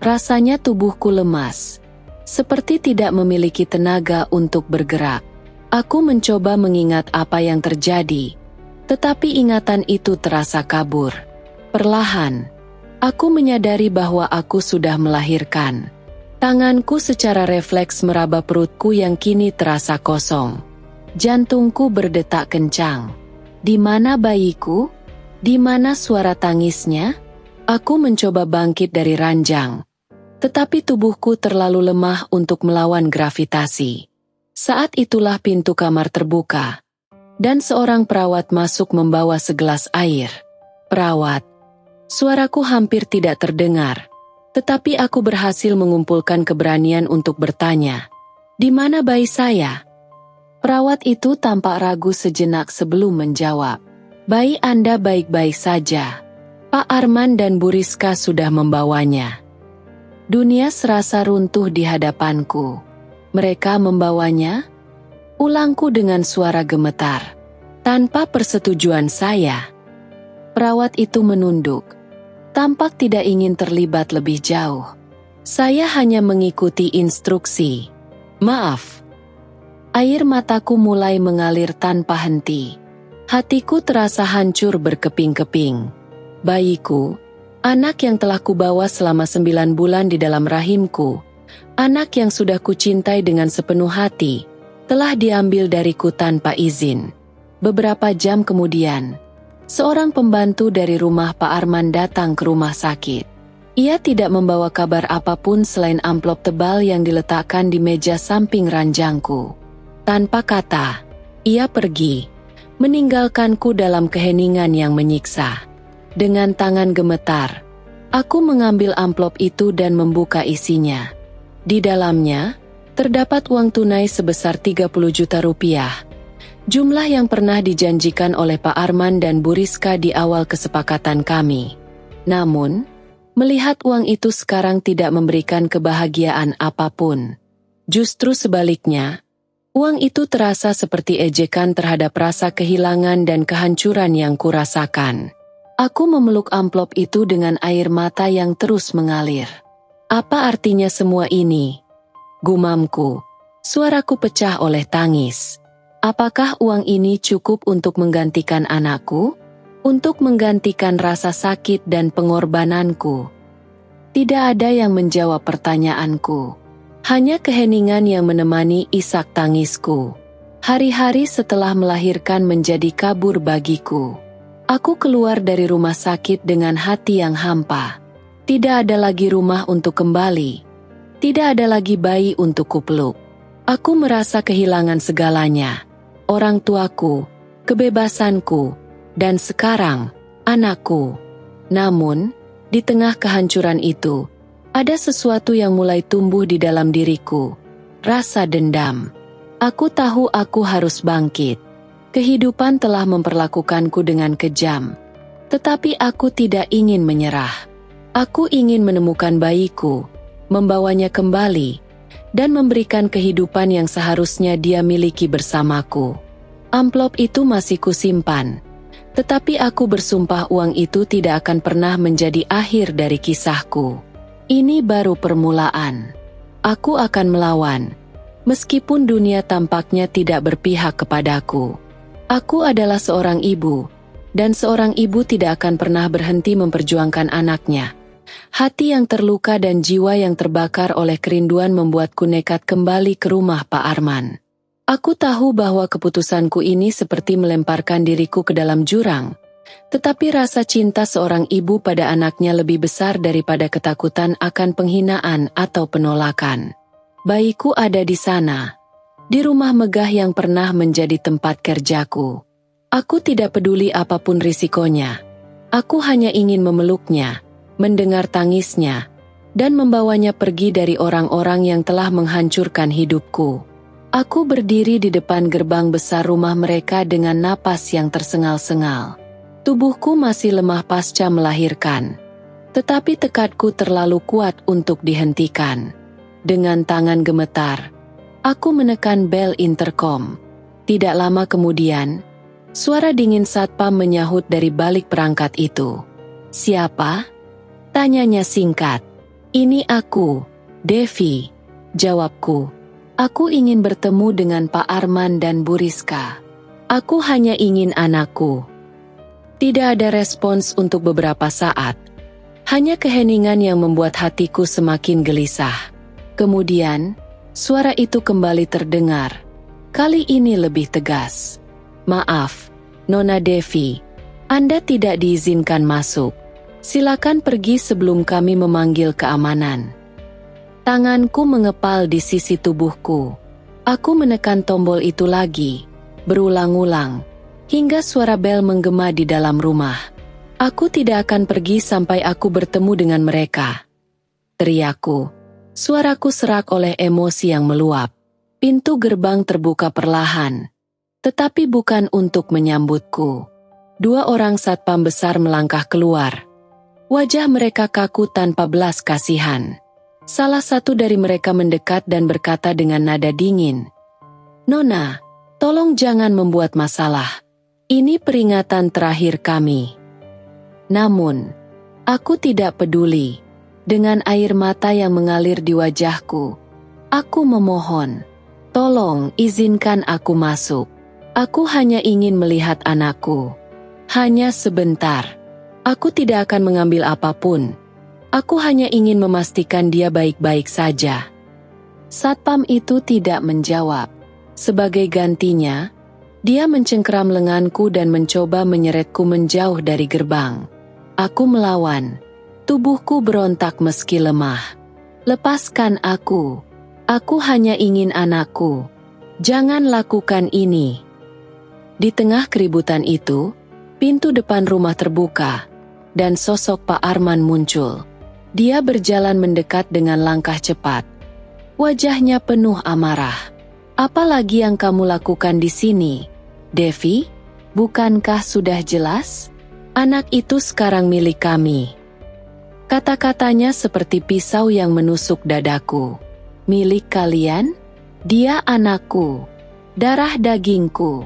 Rasanya tubuhku lemas, seperti tidak memiliki tenaga untuk bergerak. Aku mencoba mengingat apa yang terjadi, tetapi ingatan itu terasa kabur. Perlahan, aku menyadari bahwa aku sudah melahirkan. Tanganku secara refleks meraba perutku yang kini terasa kosong. Jantungku berdetak kencang. Di mana bayiku? Di mana suara tangisnya? Aku mencoba bangkit dari ranjang, tetapi tubuhku terlalu lemah untuk melawan gravitasi. Saat itulah pintu kamar terbuka, dan seorang perawat masuk membawa segelas air. Perawat. Suaraku hampir tidak terdengar, tetapi aku berhasil mengumpulkan keberanian untuk bertanya, "Di mana bayi saya?" Perawat itu tampak ragu sejenak sebelum menjawab, "Bayi Anda baik-baik saja. Pak Arman dan Bu Rizka sudah membawanya." Dunia serasa runtuh di hadapanku. Mereka membawanya? Ulangku dengan suara gemetar. Tanpa persetujuan saya. Perawat itu menunduk. Tampak tidak ingin terlibat lebih jauh. Saya hanya mengikuti instruksi. Maaf. Air mataku mulai mengalir tanpa henti. Hatiku terasa hancur berkeping-keping. Bayiku, anak yang telah kubawa selama 9 bulan di dalam rahimku, anak yang sudah kucintai dengan sepenuh hati, telah diambil dariku tanpa izin. Beberapa jam kemudian, seorang pembantu dari rumah Pak Arman datang ke rumah sakit. Ia tidak membawa kabar apapun selain amplop tebal yang diletakkan di meja samping ranjangku. Tanpa kata, ia pergi, meninggalkanku dalam keheningan yang menyiksa. Dengan tangan gemetar, aku mengambil amplop itu dan membuka isinya. Di dalamnya, terdapat uang tunai sebesar 30 juta rupiah. Jumlah yang pernah dijanjikan oleh Pak Arman dan Bu Rizka di awal kesepakatan kami. Namun, melihat uang itu sekarang tidak memberikan kebahagiaan apapun. Justru sebaliknya, uang itu terasa seperti ejekan terhadap rasa kehilangan dan kehancuran yang kurasakan. Aku memeluk amplop itu dengan air mata yang terus mengalir. Apa artinya semua ini? Gumamku. Suaraku pecah oleh tangis. Apakah uang ini cukup untuk menggantikan anakku? Untuk menggantikan rasa sakit dan pengorbananku? Tidak ada yang menjawab pertanyaanku. Hanya keheningan yang menemani isak tangisku. Hari-hari setelah melahirkan menjadi kabur bagiku. Aku keluar dari rumah sakit dengan hati yang hampa. Tidak ada lagi rumah untuk kembali. Tidak ada lagi bayi untuk kupeluk. Aku merasa kehilangan segalanya. Orang tuaku, kebebasanku, dan sekarang, anakku. Namun, di tengah kehancuran itu, ada sesuatu yang mulai tumbuh di dalam diriku. Rasa dendam. Aku tahu aku harus bangkit. Kehidupan telah memperlakukanku dengan kejam. Tetapi aku tidak ingin menyerah. Aku ingin menemukan bayiku, membawanya kembali, dan memberikan kehidupan yang seharusnya dia miliki bersamaku. Amplop itu masih kusimpan. Tetapi aku bersumpah uang itu tidak akan pernah menjadi akhir dari kisahku. Ini baru permulaan. Aku akan melawan. Meskipun dunia tampaknya tidak berpihak kepadaku. Aku adalah seorang ibu, dan seorang ibu tidak akan pernah berhenti memperjuangkan anaknya. Hati yang terluka dan jiwa yang terbakar oleh kerinduan membuatku nekat kembali ke rumah Pak Arman. Aku tahu bahwa keputusanku ini seperti melemparkan diriku ke dalam jurang, tetapi rasa cinta seorang ibu pada anaknya lebih besar daripada ketakutan akan penghinaan atau penolakan. Bayiku ada di sana. Di rumah megah yang pernah menjadi tempat kerjaku. Aku tidak peduli apapun risikonya. Aku hanya ingin memeluknya, mendengar tangisnya, dan membawanya pergi dari orang-orang yang telah menghancurkan hidupku. Aku berdiri di depan gerbang besar rumah mereka dengan napas yang tersengal-sengal. Tubuhku masih lemah pasca melahirkan. Tetapi tekadku terlalu kuat untuk dihentikan. Dengan tangan gemetar, aku menekan bel intercom. Tidak lama kemudian, suara dingin satpam menyahut dari balik perangkat itu. "Siapa?" tanyanya singkat. Ini aku, Devi, jawabku. Aku ingin bertemu dengan Pak Arman dan Bu Rizka. Aku hanya ingin anakku. Tidak ada respons untuk beberapa saat. Hanya keheningan yang membuat hatiku semakin gelisah. Kemudian, suara itu kembali terdengar. Kali ini lebih tegas. Maaf, Nona Devi. Anda tidak diizinkan masuk. Silakan pergi sebelum kami memanggil keamanan. Tanganku mengepal di sisi tubuhku. Aku menekan tombol itu lagi, berulang-ulang, hingga suara bel menggema di dalam rumah. Aku tidak akan pergi sampai aku bertemu dengan mereka. Teriakku. Suaraku serak oleh emosi yang meluap. Pintu gerbang terbuka perlahan. Tetapi bukan untuk menyambutku. 2 orang satpam besar melangkah keluar. Wajah mereka kaku tanpa belas kasihan. Salah satu dari mereka mendekat dan berkata dengan nada dingin, "Nona, tolong jangan membuat masalah. Ini peringatan terakhir kami." Namun, aku tidak peduli. Dengan air mata yang mengalir di wajahku, aku memohon, "Tolong izinkan aku masuk. Aku hanya ingin melihat anakku. Hanya sebentar. Aku tidak akan mengambil apapun. Aku hanya ingin memastikan dia baik-baik saja." Satpam itu tidak menjawab. Sebagai gantinya, dia mencengkeram lenganku dan mencoba menyeretku menjauh dari gerbang. Aku melawan. Tubuhku berontak meski lemah. "Lepaskan aku. Aku hanya ingin anakku. Jangan lakukan ini." Di tengah keributan itu, pintu depan rumah terbuka, dan sosok Pak Arman muncul. Dia berjalan mendekat dengan langkah cepat. Wajahnya penuh amarah. "Apa lagi yang kamu lakukan di sini, Devi? Bukankah sudah jelas? Anak itu sekarang milik kami." Kata-katanya seperti pisau yang menusuk dadaku. "Milik kalian? Dia anakku. Darah dagingku.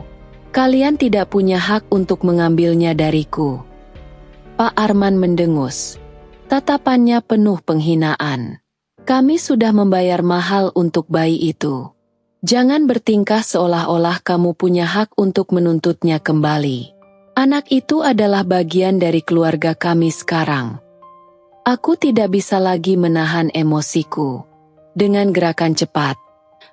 Kalian tidak punya hak untuk mengambilnya dariku." Pak Arman mendengus. Tatapannya penuh penghinaan. "Kami sudah membayar mahal untuk bayi itu. Jangan bertingkah seolah-olah kamu punya hak untuk menuntutnya kembali. Anak itu adalah bagian dari keluarga kami sekarang." Aku tidak bisa lagi menahan emosiku. Dengan gerakan cepat,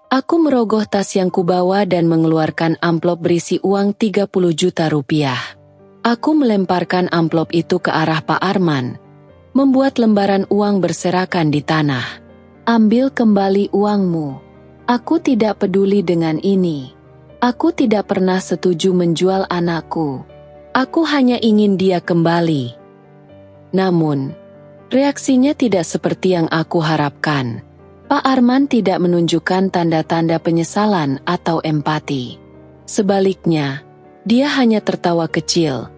aku merogoh tas yang kubawa dan mengeluarkan amplop berisi uang 30 juta rupiah. Aku melemparkan amplop itu ke arah Pak Arman, membuat lembaran uang berserakan di tanah. "Ambil kembali uangmu. Aku tidak peduli dengan ini. Aku tidak pernah setuju menjual anakku. Aku hanya ingin dia kembali." Namun, reaksinya tidak seperti yang aku harapkan. Pak Arman tidak menunjukkan tanda-tanda penyesalan atau empati. Sebaliknya, dia hanya tertawa kecil.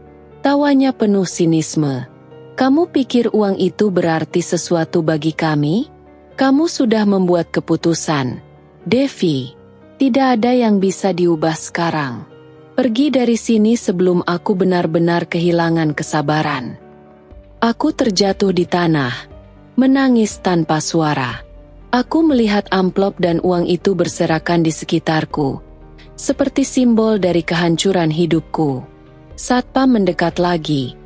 Tawanya penuh sinisme. "Kamu pikir uang itu berarti sesuatu bagi kami? Kamu sudah membuat keputusan, Devi. Tidak ada yang bisa diubah sekarang. Pergi dari sini sebelum aku benar-benar kehilangan kesabaran." Aku terjatuh di tanah, menangis tanpa suara. Aku melihat amplop dan uang itu berserakan di sekitarku, seperti simbol dari kehancuran hidupku. Satpam mendekat lagi,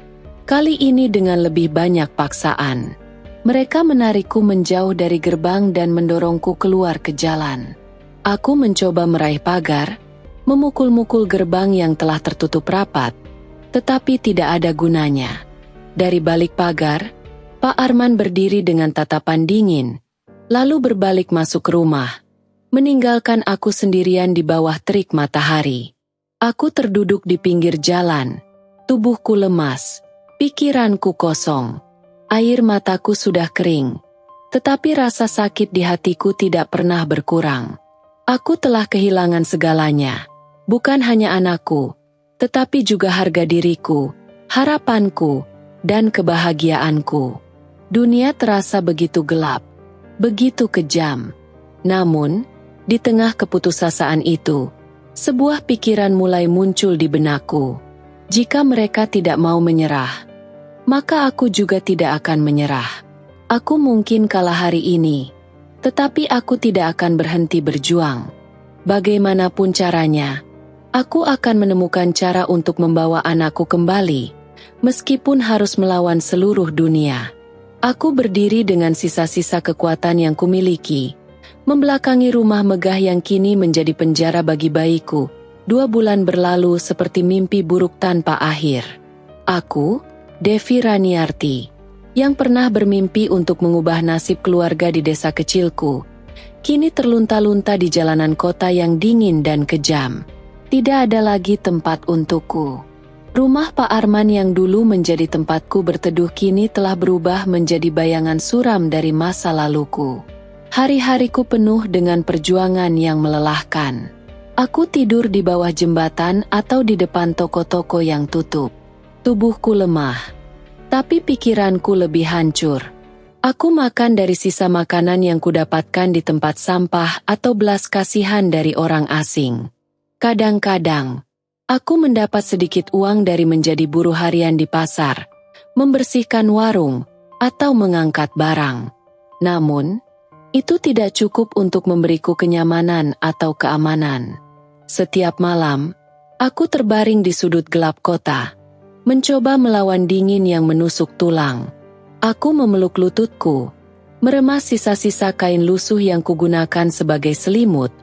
kali ini dengan lebih banyak paksaan. Mereka menarikku menjauh dari gerbang dan mendorongku keluar ke jalan. Aku mencoba meraih pagar, memukul-mukul gerbang yang telah tertutup rapat, tetapi tidak ada gunanya. Dari balik pagar, Pak Arman berdiri dengan tatapan dingin, lalu berbalik masuk ke rumah, meninggalkan aku sendirian di bawah terik matahari. Aku terduduk di pinggir jalan, tubuhku lemas, pikiranku kosong. Air mataku sudah kering, tetapi rasa sakit di hatiku tidak pernah berkurang. Aku telah kehilangan segalanya, bukan hanya anakku, tetapi juga harga diriku, harapanku, dan kebahagiaanku. Dunia terasa begitu gelap, begitu kejam. Namun, di tengah keputusasaan itu, sebuah pikiran mulai muncul di benakku. Jika mereka tidak mau menyerah, maka aku juga tidak akan menyerah. Aku mungkin kalah hari ini, tetapi aku tidak akan berhenti berjuang. Bagaimanapun caranya, aku akan menemukan cara untuk membawa anakku kembali, meskipun harus melawan seluruh dunia. Aku berdiri dengan sisa-sisa kekuatan yang kumiliki, membelakangi rumah megah yang kini menjadi penjara bagi bayiku. 2 bulan berlalu seperti mimpi buruk tanpa akhir. Aku, Devi Raniarti, yang pernah bermimpi untuk mengubah nasib keluarga di desa kecilku, kini terlunta-lunta di jalanan kota yang dingin dan kejam. Tidak ada lagi tempat untukku. Rumah Pak Arman yang dulu menjadi tempatku berteduh kini telah berubah menjadi bayangan suram dari masa laluku. Hari-hariku penuh dengan perjuangan yang melelahkan. Aku tidur di bawah jembatan atau di depan toko-toko yang tutup. Tubuhku lemah, tapi pikiranku lebih hancur. Aku makan dari sisa makanan yang kudapatkan di tempat sampah atau belas kasihan dari orang asing. Kadang-kadang, aku mendapat sedikit uang dari menjadi buruh harian di pasar, membersihkan warung, atau mengangkat barang. Namun, itu tidak cukup untuk memberiku kenyamanan atau keamanan. Setiap malam, aku terbaring di sudut gelap kota, mencoba melawan dingin yang menusuk tulang. Aku memeluk lututku, meremas sisa-sisa kain lusuh yang kugunakan sebagai selimut,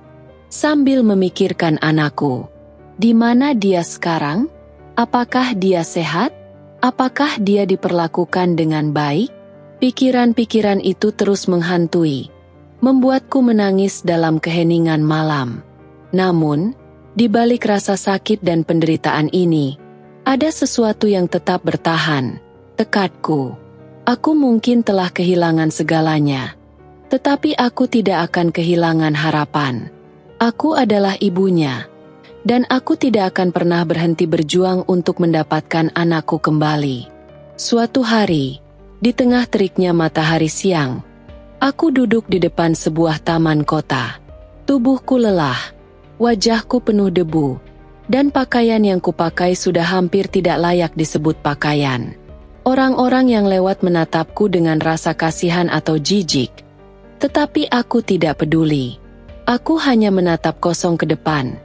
sambil memikirkan anakku. Di mana dia sekarang? Apakah dia sehat? Apakah dia diperlakukan dengan baik? Pikiran-pikiran itu terus menghantui, membuatku menangis dalam keheningan malam. Namun, di balik rasa sakit dan penderitaan ini, ada sesuatu yang tetap bertahan, tekadku. Aku mungkin telah kehilangan segalanya, tetapi aku tidak akan kehilangan harapan. Aku adalah ibunya, dan aku tidak akan pernah berhenti berjuang untuk mendapatkan anakku kembali. Suatu hari, di tengah teriknya matahari siang, aku duduk di depan sebuah taman kota. Tubuhku lelah, wajahku penuh debu, dan pakaian yang kupakai sudah hampir tidak layak disebut pakaian. Orang-orang yang lewat menatapku dengan rasa kasihan atau jijik, tetapi aku tidak peduli. Aku hanya menatap kosong ke depan,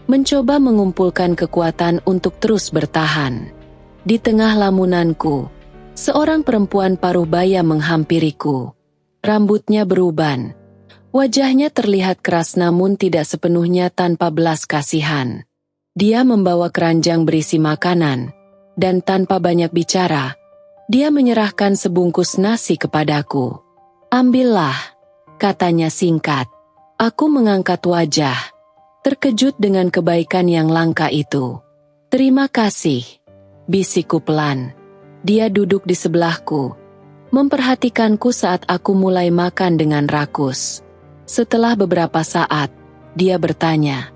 mencoba mengumpulkan kekuatan untuk terus bertahan. Di tengah lamunanku, seorang perempuan paruh baya menghampiriku. Rambutnya beruban, wajahnya terlihat keras namun tidak sepenuhnya tanpa belas kasihan. Dia membawa keranjang berisi makanan, dan tanpa banyak bicara, dia menyerahkan sebungkus nasi kepadaku. "Ambillah," katanya singkat. Aku mengangkat wajah, terkejut dengan kebaikan yang langka itu. "Terima kasih," bisikku pelan. Dia duduk di sebelahku, memperhatikanku saat aku mulai makan dengan rakus. Setelah beberapa saat, dia bertanya,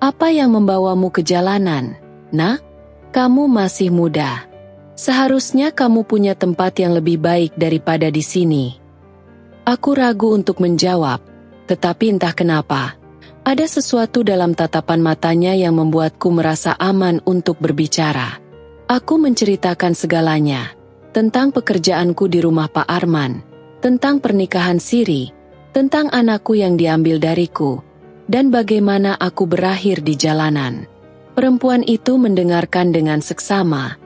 "Apa yang membawamu ke jalanan, Nak? Kamu masih muda. Seharusnya kamu punya tempat yang lebih baik daripada di sini." Aku ragu untuk menjawab, tetapi entah kenapa, ada sesuatu dalam tatapan matanya yang membuatku merasa aman untuk berbicara. Aku menceritakan segalanya, tentang pekerjaanku di rumah Pak Arman, tentang pernikahan siri, tentang anakku yang diambil dariku, dan bagaimana aku berakhir di jalanan. Perempuan itu mendengarkan dengan seksama,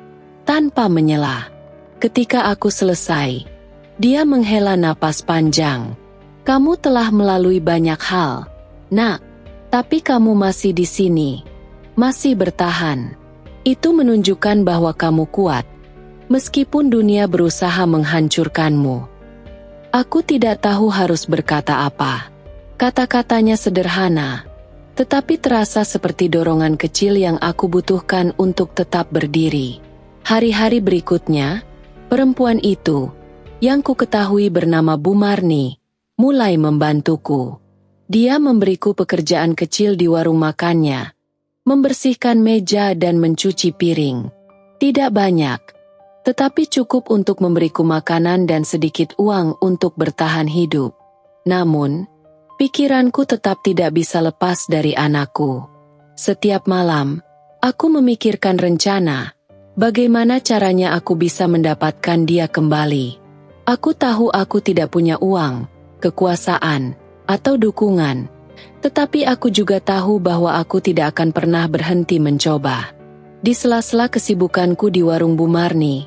tanpa menyela. Ketika aku selesai, dia menghela napas panjang. "Kamu telah melalui banyak hal, Nak, tapi kamu masih di sini, masih bertahan. Itu menunjukkan bahwa kamu kuat, meskipun dunia berusaha menghancurkanmu." Aku tidak tahu harus berkata apa. Kata-katanya sederhana, tetapi terasa seperti dorongan kecil yang aku butuhkan untuk tetap berdiri. Hari-hari berikutnya, perempuan itu, yang ku ketahui bernama Bu Marni, mulai membantuku. Dia memberiku pekerjaan kecil di warung makannya, membersihkan meja dan mencuci piring. Tidak banyak, tetapi cukup untuk memberiku makanan dan sedikit uang untuk bertahan hidup. Namun, pikiranku tetap tidak bisa lepas dari anakku. Setiap malam, aku memikirkan rencana, bagaimana caranya aku bisa mendapatkan dia kembali. Aku tahu aku tidak punya uang, kekuasaan, atau dukungan, tetapi aku juga tahu bahwa aku tidak akan pernah berhenti mencoba. Di sela-sela kesibukanku di warung Bu Marni,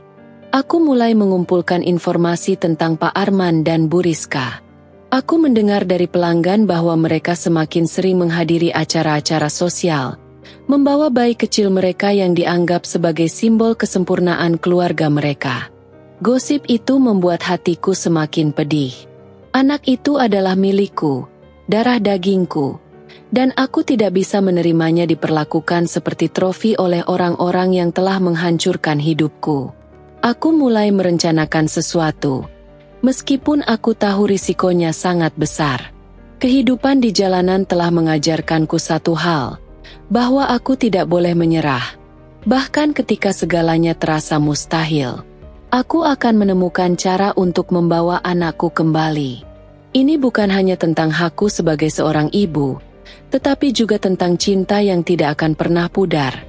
aku mulai mengumpulkan informasi tentang Pak Arman dan Bu Rizka. Aku mendengar dari pelanggan bahwa mereka semakin sering menghadiri acara-acara sosial, membawa bayi kecil mereka yang dianggap sebagai simbol kesempurnaan keluarga mereka. Gosip itu membuat hatiku semakin pedih. Anak itu adalah milikku, darah dagingku, dan aku tidak bisa menerimanya diperlakukan seperti trofi oleh orang-orang yang telah menghancurkan hidupku. Aku mulai merencanakan sesuatu. Meskipun aku tahu risikonya sangat besar. Kehidupan di jalanan telah mengajarkanku satu hal, bahwa aku tidak boleh menyerah. Bahkan ketika segalanya terasa mustahil, aku akan menemukan cara untuk membawa anakku kembali. Ini bukan hanya tentang hakku sebagai seorang ibu, tetapi juga tentang cinta yang tidak akan pernah pudar.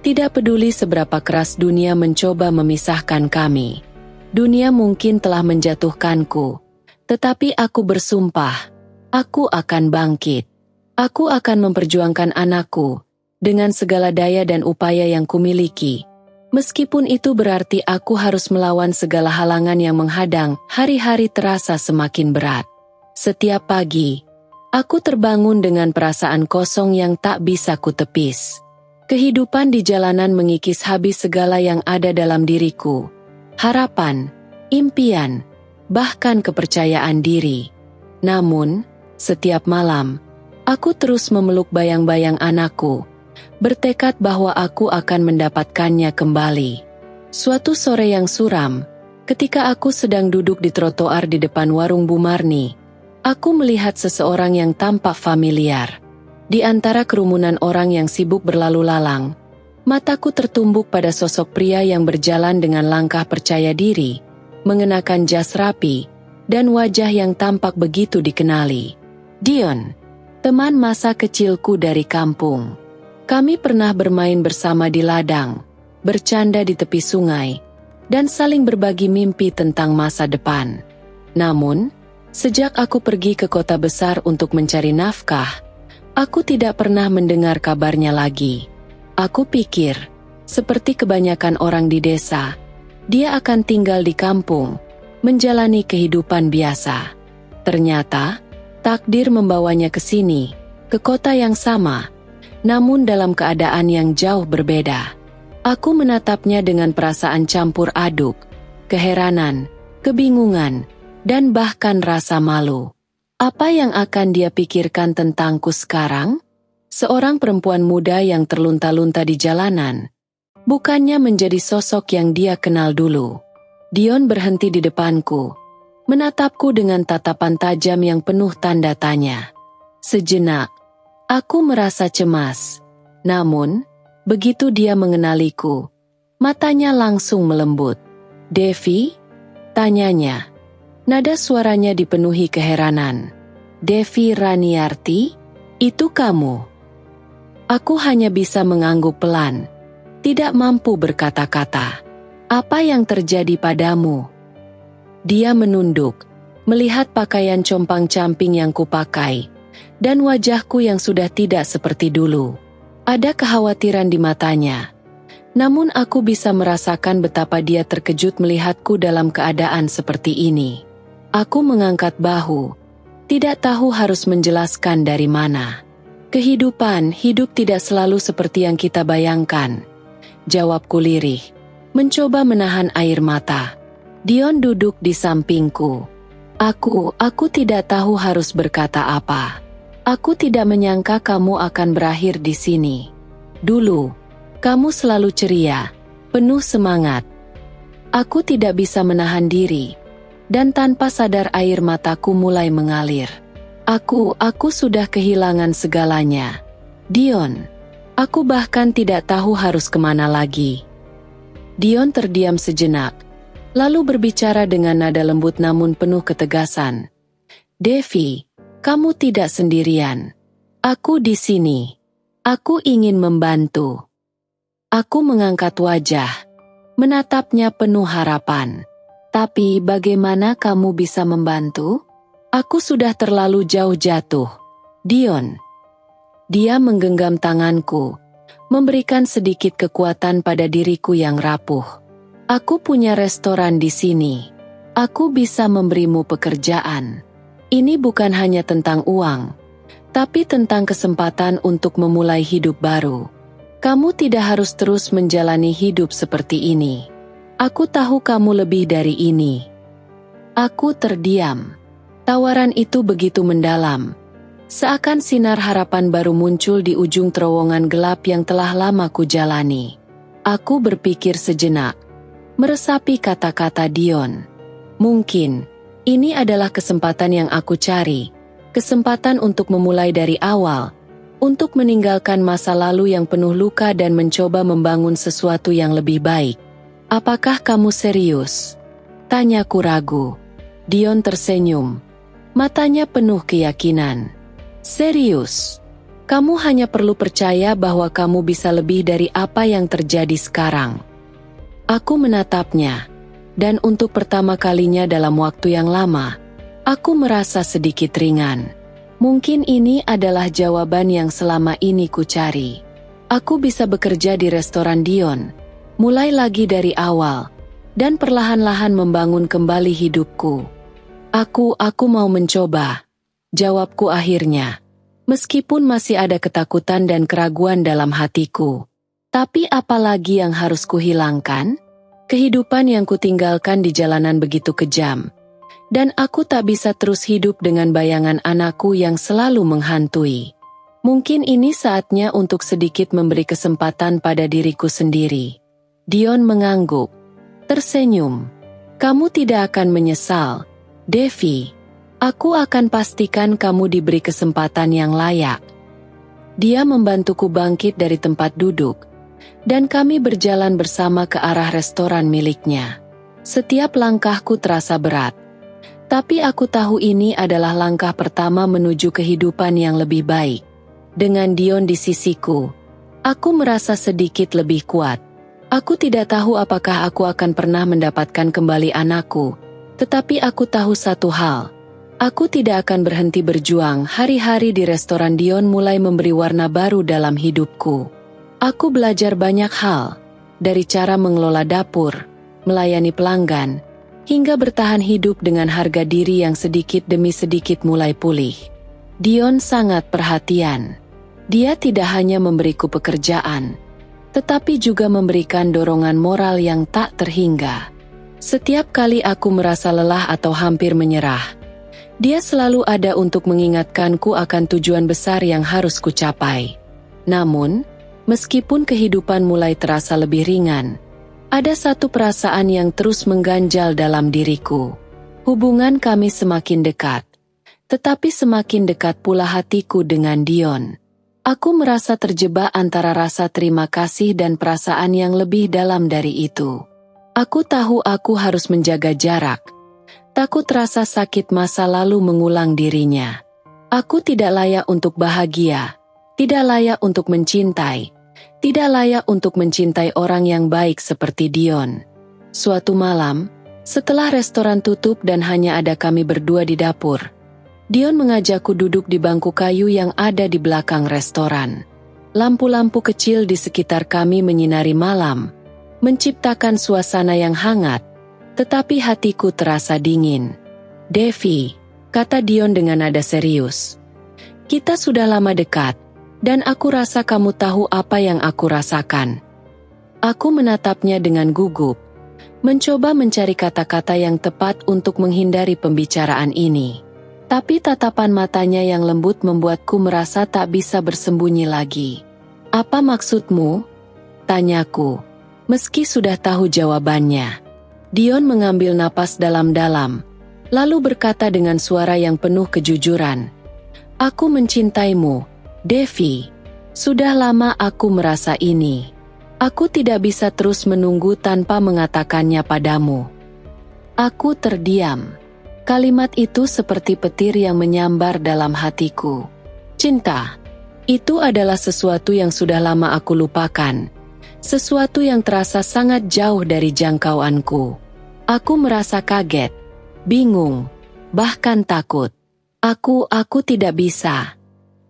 Tidak peduli seberapa keras dunia mencoba memisahkan kami. Dunia mungkin telah menjatuhkanku, tetapi aku bersumpah, aku akan bangkit. Aku akan memperjuangkan anakku, dengan segala daya dan upaya yang kumiliki. Meskipun itu berarti aku harus melawan segala halangan yang menghadang, hari-hari terasa semakin berat. Setiap pagi, aku terbangun dengan perasaan kosong yang tak bisa kutepis. Kehidupan di jalanan mengikis habis segala yang ada dalam diriku. Harapan, impian, bahkan kepercayaan diri. Namun, setiap malam, aku terus memeluk bayang-bayang anakku, bertekad bahwa aku akan mendapatkannya kembali. Suatu sore yang suram, ketika aku sedang duduk di trotoar di depan warung Bu Marni, aku melihat seseorang yang tampak familiar. Di antara kerumunan orang yang sibuk berlalu lalang, mataku tertumbuk pada sosok pria yang berjalan dengan langkah percaya diri, mengenakan jas rapi, dan wajah yang tampak begitu dikenali. Dion, teman masa kecilku dari kampung. Kami pernah bermain bersama di ladang, bercanda di tepi sungai, dan saling berbagi mimpi tentang masa depan. Namun, sejak aku pergi ke kota besar untuk mencari nafkah, aku tidak pernah mendengar kabarnya lagi. Aku pikir, seperti kebanyakan orang di desa, dia akan tinggal di kampung, menjalani kehidupan biasa. Ternyata, takdir membawanya ke sini, ke kota yang sama, namun dalam keadaan yang jauh berbeda. Aku menatapnya dengan perasaan campur aduk, keheranan, kebingungan, dan bahkan rasa malu. Apa yang akan dia pikirkan tentangku sekarang? Seorang perempuan muda yang terlunta-lunta di jalanan, bukannya menjadi sosok yang dia kenal dulu. Dion berhenti di depanku, menatapku dengan tatapan tajam yang penuh tanda tanya. Sejenak, aku merasa cemas. Namun, begitu dia mengenaliku, matanya langsung melembut. "Devi?" tanyanya. Nada suaranya dipenuhi keheranan. "Devi Raniarti? Itu kamu?" Aku hanya bisa mengangguk pelan, tidak mampu berkata-kata. "Apa yang terjadi padamu?" Dia menunduk, melihat pakaian compang-camping yang kupakai, dan wajahku yang sudah tidak seperti dulu. Ada kekhawatiran di matanya. Namun aku bisa merasakan betapa dia terkejut melihatku dalam keadaan seperti ini. Aku mengangkat bahu, tidak tahu harus menjelaskan dari mana. "Kehidupan hidup tidak selalu seperti yang kita bayangkan," jawabku lirih, mencoba menahan air mata. Dion duduk di sampingku. Aku tidak tahu harus berkata apa. Aku tidak menyangka kamu akan berakhir di sini. Dulu, kamu selalu ceria, penuh semangat. Aku tidak bisa menahan diri, dan tanpa sadar air mataku mulai mengalir. Aku sudah kehilangan segalanya. Dion, aku bahkan tidak tahu harus kemana lagi. Dion terdiam sejenak, lalu berbicara dengan nada lembut namun penuh ketegasan. "Devi, kamu tidak sendirian. Aku di sini. Aku ingin membantu." Aku mengangkat wajah, menatapnya penuh harapan. Tapi bagaimana kamu bisa membantu? Aku sudah terlalu jauh jatuh. Dion. Dia menggenggam tanganku, memberikan sedikit kekuatan pada diriku yang rapuh. Aku punya restoran di sini. Aku bisa memberimu pekerjaan. Ini bukan hanya tentang uang, tapi tentang kesempatan untuk memulai hidup baru. Kamu tidak harus terus menjalani hidup seperti ini. Aku tahu kamu lebih dari ini. Aku terdiam. Tawaran itu begitu mendalam. Seakan sinar harapan baru muncul di ujung terowongan gelap yang telah lama ku jalani. Aku berpikir sejenak, meresapi kata-kata Dion. Mungkin, ini adalah kesempatan yang aku cari. Kesempatan untuk memulai dari awal, untuk meninggalkan masa lalu yang penuh luka dan mencoba membangun sesuatu yang lebih baik. Apakah kamu serius? Tanyaku ragu. Dion tersenyum. Matanya penuh keyakinan. Serius. Kamu hanya perlu percaya bahwa kamu bisa lebih dari apa yang terjadi sekarang. Aku menatapnya, dan untuk pertama kalinya dalam waktu yang lama, aku merasa sedikit ringan. Mungkin ini adalah jawaban yang selama ini ku cari. Aku bisa bekerja di restoran Dion, mulai lagi dari awal, dan perlahan-lahan membangun kembali hidupku. Aku mau mencoba. Jawabku akhirnya. Meskipun masih ada ketakutan dan keraguan dalam hatiku. Tapi apalagi yang harus kuhilangkan? Kehidupan yang kutinggalkan di jalanan begitu kejam. Dan aku tak bisa terus hidup dengan bayangan anakku yang selalu menghantui. Mungkin ini saatnya untuk sedikit memberi kesempatan pada diriku sendiri. Dion mengangguk. Tersenyum. Kamu tidak akan menyesal, Devi. Aku akan pastikan kamu diberi kesempatan yang layak. Dia membantuku bangkit dari tempat duduk, dan kami berjalan bersama ke arah restoran miliknya. Setiap langkahku terasa berat, tapi aku tahu ini adalah langkah pertama menuju kehidupan yang lebih baik. Dengan Dion di sisiku, aku merasa sedikit lebih kuat. Aku tidak tahu apakah aku akan pernah mendapatkan kembali anakku, tetapi aku tahu satu hal. Aku tidak akan berhenti berjuang. Hari-hari di restoran Dion mulai memberi warna baru dalam hidupku. Aku belajar banyak hal, dari cara mengelola dapur, melayani pelanggan, hingga bertahan hidup dengan harga diri yang sedikit demi sedikit mulai pulih. Dion sangat perhatian. Dia tidak hanya memberiku pekerjaan, tetapi juga memberikan dorongan moral yang tak terhingga. Setiap kali aku merasa lelah atau hampir menyerah, dia selalu ada untuk mengingatkanku akan tujuan besar yang harus kucapai. Namun, meskipun kehidupan mulai terasa lebih ringan, ada satu perasaan yang terus mengganjal dalam diriku. Hubungan kami semakin dekat, tetapi semakin dekat pula hatiku dengan Dion. Aku merasa terjebak antara rasa terima kasih dan perasaan yang lebih dalam dari itu. Aku tahu aku harus menjaga jarak. Takut rasa sakit masa lalu mengulang dirinya. Aku tidak layak untuk bahagia, tidak layak untuk mencintai, tidak layak untuk mencintai orang yang baik seperti Dion. Suatu malam, setelah restoran tutup dan hanya ada kami berdua di dapur, Dion mengajakku duduk di bangku kayu yang ada di belakang restoran. Lampu-lampu kecil di sekitar kami menyinari malam, menciptakan suasana yang hangat. Tetapi hatiku terasa dingin. Devi, kata Dion dengan nada serius. Kita sudah lama dekat, dan aku rasa kamu tahu apa yang aku rasakan. Aku menatapnya dengan gugup, mencoba mencari kata-kata yang tepat untuk menghindari pembicaraan ini. Tapi tatapan matanya yang lembut membuatku merasa tak bisa bersembunyi lagi. Apa maksudmu? Tanyaku, meski sudah tahu jawabannya. Dion mengambil napas dalam-dalam, lalu berkata dengan suara yang penuh kejujuran. Aku mencintaimu, Devi. Sudah lama aku merasa ini. Aku tidak bisa terus menunggu tanpa mengatakannya padamu. Aku terdiam. Kalimat itu seperti petir yang menyambar dalam hatiku. Cinta. Itu adalah sesuatu yang sudah lama aku lupakan. Sesuatu yang terasa sangat jauh dari jangkauanku. Aku merasa kaget, bingung, bahkan takut. Aku tidak bisa.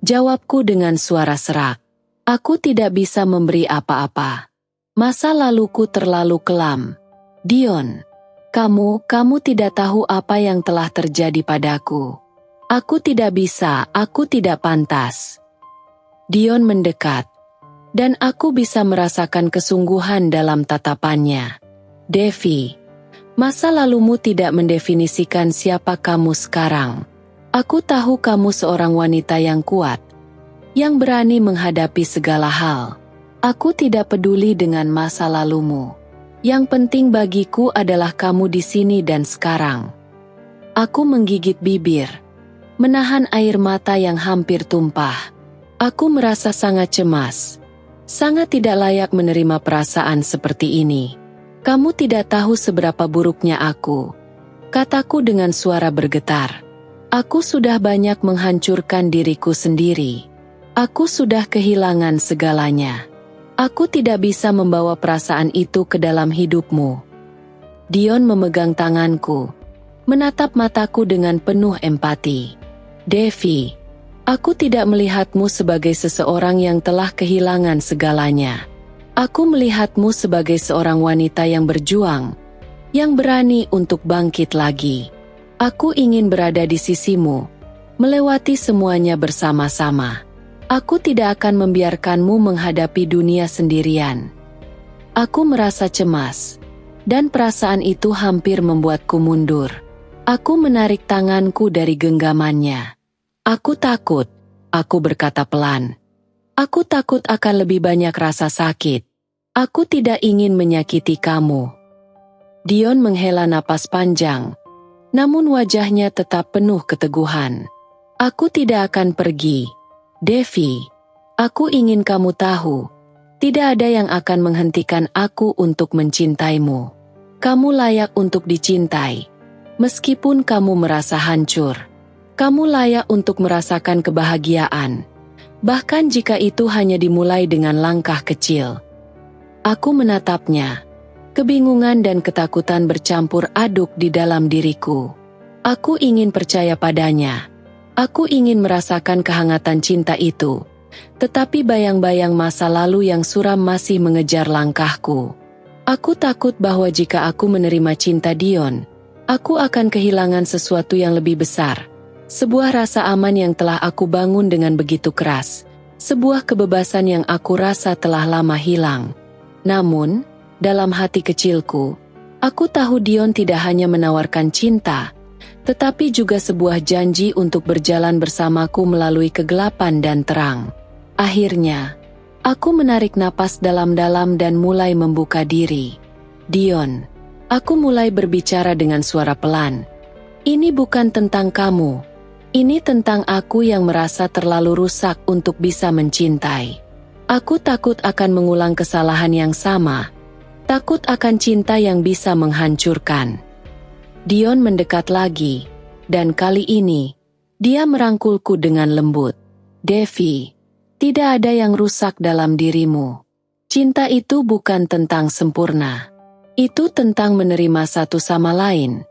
Jawabku dengan suara serak. Aku tidak bisa memberi apa-apa. Masa laluku terlalu kelam. Dion, kamu tidak tahu apa yang telah terjadi padaku. Aku tidak bisa, aku tidak pantas. Dion mendekat, dan aku bisa merasakan kesungguhan dalam tatapannya. Devi, masa lalumu tidak mendefinisikan siapa kamu sekarang. Aku tahu kamu seorang wanita yang kuat, yang berani menghadapi segala hal. Aku tidak peduli dengan masa lalumu. Yang penting bagiku adalah kamu di sini dan sekarang. Aku menggigit bibir, menahan air mata yang hampir tumpah. Aku merasa sangat cemas, sangat tidak layak menerima perasaan seperti ini. Kamu tidak tahu seberapa buruknya aku, kataku dengan suara bergetar. Aku sudah banyak menghancurkan diriku sendiri. Aku sudah kehilangan segalanya. Aku tidak bisa membawa perasaan itu ke dalam hidupmu. Dion memegang tanganku, menatap mataku dengan penuh empati. Devi, aku tidak melihatmu sebagai seseorang yang telah kehilangan segalanya. Aku melihatmu sebagai seorang wanita yang berjuang, yang berani untuk bangkit lagi. Aku ingin berada di sisimu, melewati semuanya bersama-sama. Aku tidak akan membiarkanmu menghadapi dunia sendirian. Aku merasa cemas, dan perasaan itu hampir membuatku mundur. Aku menarik tanganku dari genggamannya. Aku takut, aku berkata pelan. Aku takut akan lebih banyak rasa sakit. Aku tidak ingin menyakiti kamu. Dion menghela napas panjang, namun wajahnya tetap penuh keteguhan. Aku tidak akan pergi. Devi, aku ingin kamu tahu, tidak ada yang akan menghentikan aku untuk mencintaimu. Kamu layak untuk dicintai. Meskipun kamu merasa hancur, kamu layak untuk merasakan kebahagiaan. Bahkan jika itu hanya dimulai dengan langkah kecil. Aku menatapnya. Kebingungan dan ketakutan bercampur aduk di dalam diriku. Aku ingin percaya padanya. Aku ingin merasakan kehangatan cinta itu, tetapi bayang-bayang masa lalu yang suram masih mengejar langkahku. Aku takut bahwa jika aku menerima cinta Dion, aku akan kehilangan sesuatu yang lebih besar. Sebuah rasa aman yang telah aku bangun dengan begitu keras, sebuah kebebasan yang aku rasa telah lama hilang. Namun, dalam hati kecilku, aku tahu Dion tidak hanya menawarkan cinta, tetapi juga sebuah janji untuk berjalan bersamaku melalui kegelapan dan terang. Akhirnya, aku menarik napas dalam-dalam dan mulai membuka diri. Dion, aku mulai berbicara dengan suara pelan. Ini bukan tentang kamu. Ini tentang aku yang merasa terlalu rusak untuk bisa mencintai. Aku takut akan mengulang kesalahan yang sama. Takut akan cinta yang bisa menghancurkan. Dion mendekat lagi, dan kali ini, dia merangkulku dengan lembut. Devi, tidak ada yang rusak dalam dirimu. Cinta itu bukan tentang sempurna. Itu tentang menerima satu sama lain.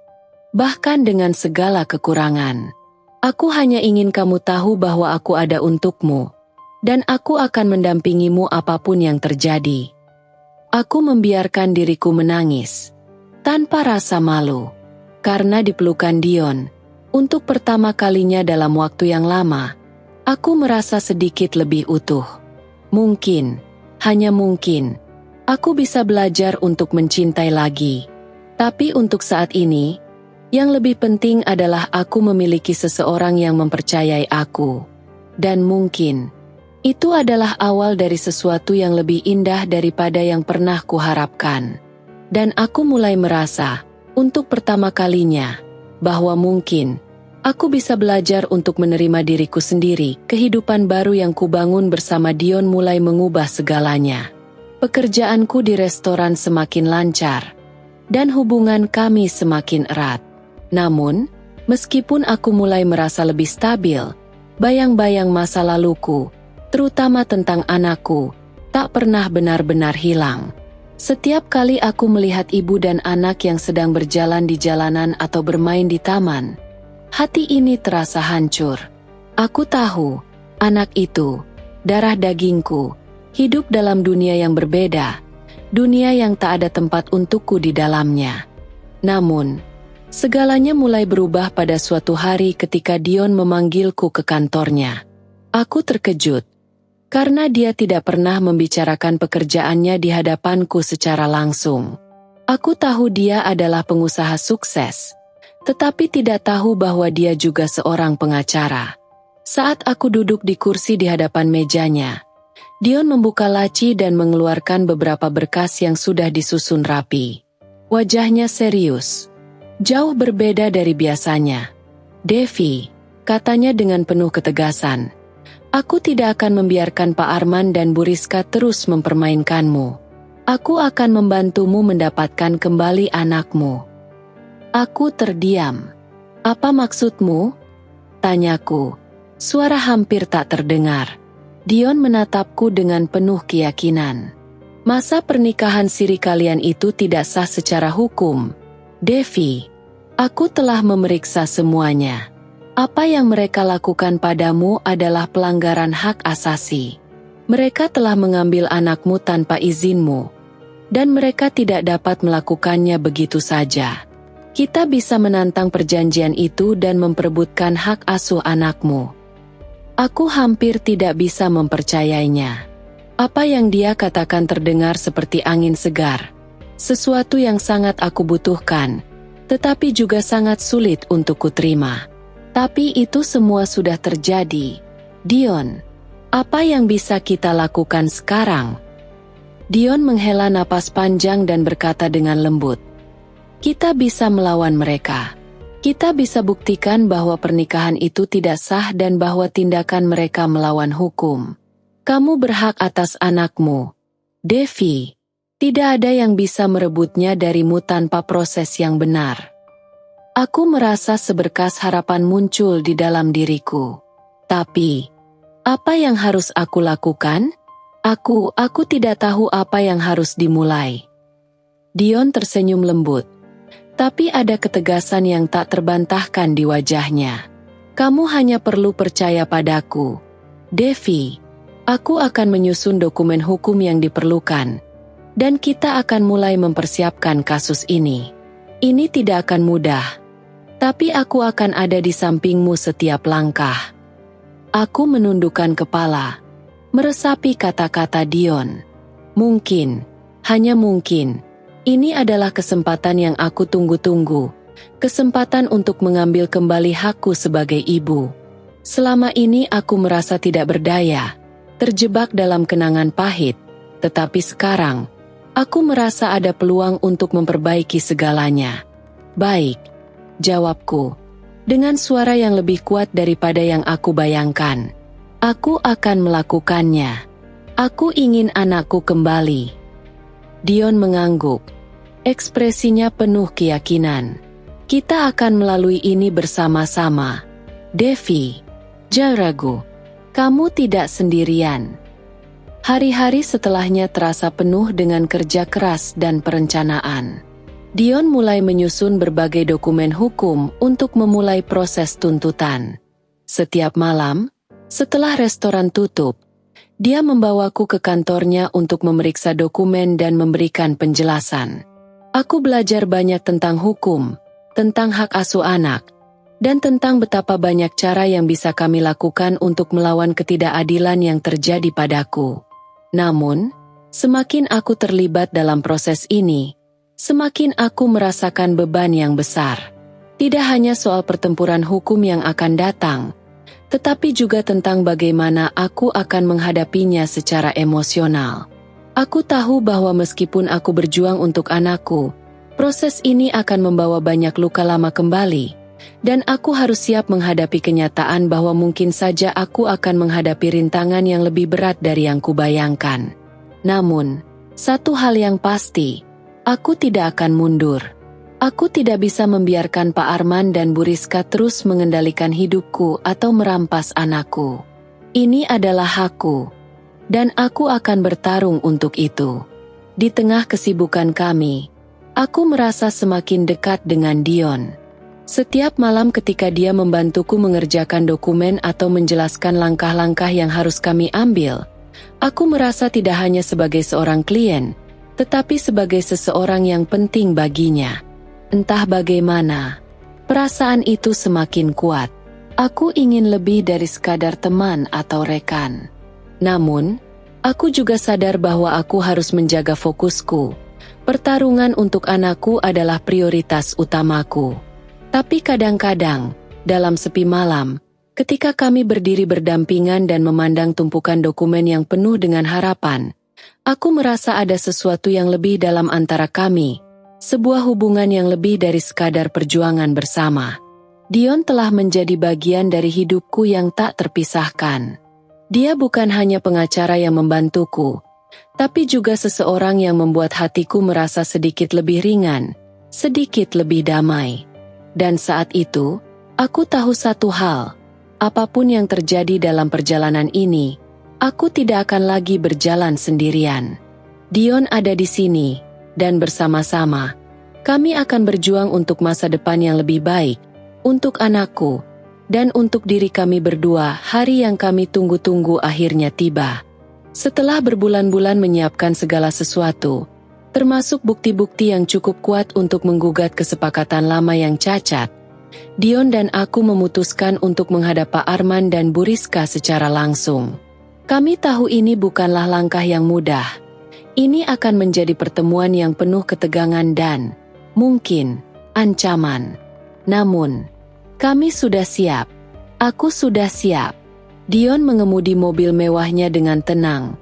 Bahkan dengan segala kekurangan. Aku hanya ingin kamu tahu bahwa aku ada untukmu. Dan aku akan mendampingimu apapun yang terjadi. Aku membiarkan diriku menangis. Tanpa rasa malu. Karena di pelukan Dion, untuk pertama kalinya dalam waktu yang lama, aku merasa sedikit lebih utuh. Mungkin, hanya mungkin, aku bisa belajar untuk mencintai lagi. Tapi untuk saat ini, yang lebih penting adalah aku memiliki seseorang yang mempercayai aku. Dan mungkin, itu adalah awal dari sesuatu yang lebih indah daripada yang pernah kuharapkan. Dan aku mulai merasa, untuk pertama kalinya, bahwa mungkin, aku bisa belajar untuk menerima diriku sendiri. Kehidupan baru yang kubangun bersama Dion mulai mengubah segalanya. Pekerjaanku di restoran semakin lancar, dan hubungan kami semakin erat. Namun, meskipun aku mulai merasa lebih stabil, bayang-bayang masa laluku, terutama tentang anakku, tak pernah benar-benar hilang. Setiap kali aku melihat ibu dan anak yang sedang berjalan di jalanan atau bermain di taman, hati ini terasa hancur. Aku tahu, anak itu, darah dagingku, hidup dalam dunia yang berbeda, dunia yang tak ada tempat untukku di dalamnya. Namun, segalanya mulai berubah pada suatu hari ketika Dion memanggilku ke kantornya. Aku terkejut, karena dia tidak pernah membicarakan pekerjaannya di hadapanku secara langsung. Aku tahu dia adalah pengusaha sukses, tetapi tidak tahu bahwa dia juga seorang pengacara. Saat aku duduk di kursi di hadapan mejanya, Dion membuka laci dan mengeluarkan beberapa berkas yang sudah disusun rapi. Wajahnya serius, jauh berbeda dari biasanya. "Devi," katanya dengan penuh ketegasan, "aku tidak akan membiarkan Pak Arman dan Bu Rizka terus mempermainkanmu. Aku akan membantumu mendapatkan kembali anakmu." Aku terdiam. "Apa maksudmu?" tanyaku. Suara hampir tak terdengar. Dion menatapku dengan penuh keyakinan. "Masa pernikahan siri kalian itu tidak sah secara hukum. Devi, aku telah memeriksa semuanya. Apa yang mereka lakukan padamu adalah pelanggaran hak asasi. Mereka telah mengambil anakmu tanpa izinmu, dan mereka tidak dapat melakukannya begitu saja. Kita bisa menantang perjanjian itu dan memperebutkan hak asuh anakmu." Aku hampir tidak bisa mempercayainya. Apa yang dia katakan terdengar seperti angin segar. Sesuatu yang sangat aku butuhkan, tetapi juga sangat sulit untuk kuterima. Tapi itu semua sudah terjadi. Dion, apa yang bisa kita lakukan sekarang? Dion menghela napas panjang dan berkata dengan lembut, "Kita bisa melawan mereka. Kita bisa buktikan bahwa pernikahan itu tidak sah dan bahwa tindakan mereka melawan hukum. Kamu berhak atas anakmu, Devi. Tidak ada yang bisa merebutnya darimu tanpa proses yang benar." Aku merasa seberkas harapan muncul di dalam diriku. Tapi, apa yang harus aku lakukan? Aku tidak tahu apa yang harus dimulai. Dion tersenyum lembut, tapi ada ketegasan yang tak terbantahkan di wajahnya. "Kamu hanya perlu percaya padaku, Devi. Aku akan menyusun dokumen hukum yang diperlukan, dan kita akan mulai mempersiapkan kasus ini. Ini tidak akan mudah, tapi aku akan ada di sampingmu setiap langkah." Aku menundukkan kepala, meresapi kata-kata Dion. Mungkin, hanya mungkin, ini adalah kesempatan yang aku tunggu-tunggu. Kesempatan untuk mengambil kembali hakku sebagai ibu. Selama ini aku merasa tidak berdaya, terjebak dalam kenangan pahit. Tetapi sekarang, aku merasa ada peluang untuk memperbaiki segalanya. "Baik," jawabku, dengan suara yang lebih kuat daripada yang aku bayangkan. "Aku akan melakukannya. Aku ingin anakku kembali." Dion mengangguk. Ekspresinya penuh keyakinan. "Kita akan melalui ini bersama-sama. Devi, jangan ragu. Kamu tidak sendirian." Hari-hari setelahnya terasa penuh dengan kerja keras dan perencanaan. Dion mulai menyusun berbagai dokumen hukum untuk memulai proses tuntutan. Setiap malam, setelah restoran tutup, dia membawaku ke kantornya untuk memeriksa dokumen dan memberikan penjelasan. Aku belajar banyak tentang hukum, tentang hak asuh anak, dan tentang betapa banyak cara yang bisa kami lakukan untuk melawan ketidakadilan yang terjadi padaku. Namun, semakin aku terlibat dalam proses ini, semakin aku merasakan beban yang besar. Tidak hanya soal pertempuran hukum yang akan datang, tetapi juga tentang bagaimana aku akan menghadapinya secara emosional. Aku tahu bahwa meskipun aku berjuang untuk anakku, proses ini akan membawa banyak luka lama kembali, dan aku harus siap menghadapi kenyataan bahwa mungkin saja aku akan menghadapi rintangan yang lebih berat dari yang kubayangkan. Namun, satu hal yang pasti, aku tidak akan mundur. Aku tidak bisa membiarkan Pak Arman dan Bu Rizka terus mengendalikan hidupku atau merampas anakku. Ini adalah hakku, dan aku akan bertarung untuk itu. Di tengah kesibukan kami, aku merasa semakin dekat dengan Dion. Setiap malam ketika dia membantuku mengerjakan dokumen atau menjelaskan langkah-langkah yang harus kami ambil, aku merasa tidak hanya sebagai seorang klien, tetapi sebagai seseorang yang penting baginya. Entah bagaimana, perasaan itu semakin kuat. Aku ingin lebih dari sekadar teman atau rekan. Namun, aku juga sadar bahwa aku harus menjaga fokusku. Pertarungan untuk anakku adalah prioritas utamaku. Tapi kadang-kadang, dalam sepi malam, ketika kami berdiri berdampingan dan memandang tumpukan dokumen yang penuh dengan harapan, aku merasa ada sesuatu yang lebih dalam antara kami, sebuah hubungan yang lebih dari sekadar perjuangan bersama. Dion telah menjadi bagian dari hidupku yang tak terpisahkan. Dia bukan hanya pengacara yang membantuku, tapi juga seseorang yang membuat hatiku merasa sedikit lebih ringan, sedikit lebih damai. Dan saat itu, aku tahu satu hal, apapun yang terjadi dalam perjalanan ini, aku tidak akan lagi berjalan sendirian. Dion ada di sini, dan bersama-sama, kami akan berjuang untuk masa depan yang lebih baik, untuk anakku, dan untuk diri kami berdua. Hari yang kami tunggu-tunggu akhirnya tiba. Setelah berbulan-bulan menyiapkan segala sesuatu, termasuk bukti-bukti yang cukup kuat untuk menggugat kesepakatan lama yang cacat, Dion dan aku memutuskan untuk menghadap Pak Arman dan Bu Rizka secara langsung. Kami tahu ini bukanlah langkah yang mudah. Ini akan menjadi pertemuan yang penuh ketegangan dan, mungkin, ancaman. Namun, kami sudah siap. Aku sudah siap. Dion mengemudi mobil mewahnya dengan tenang.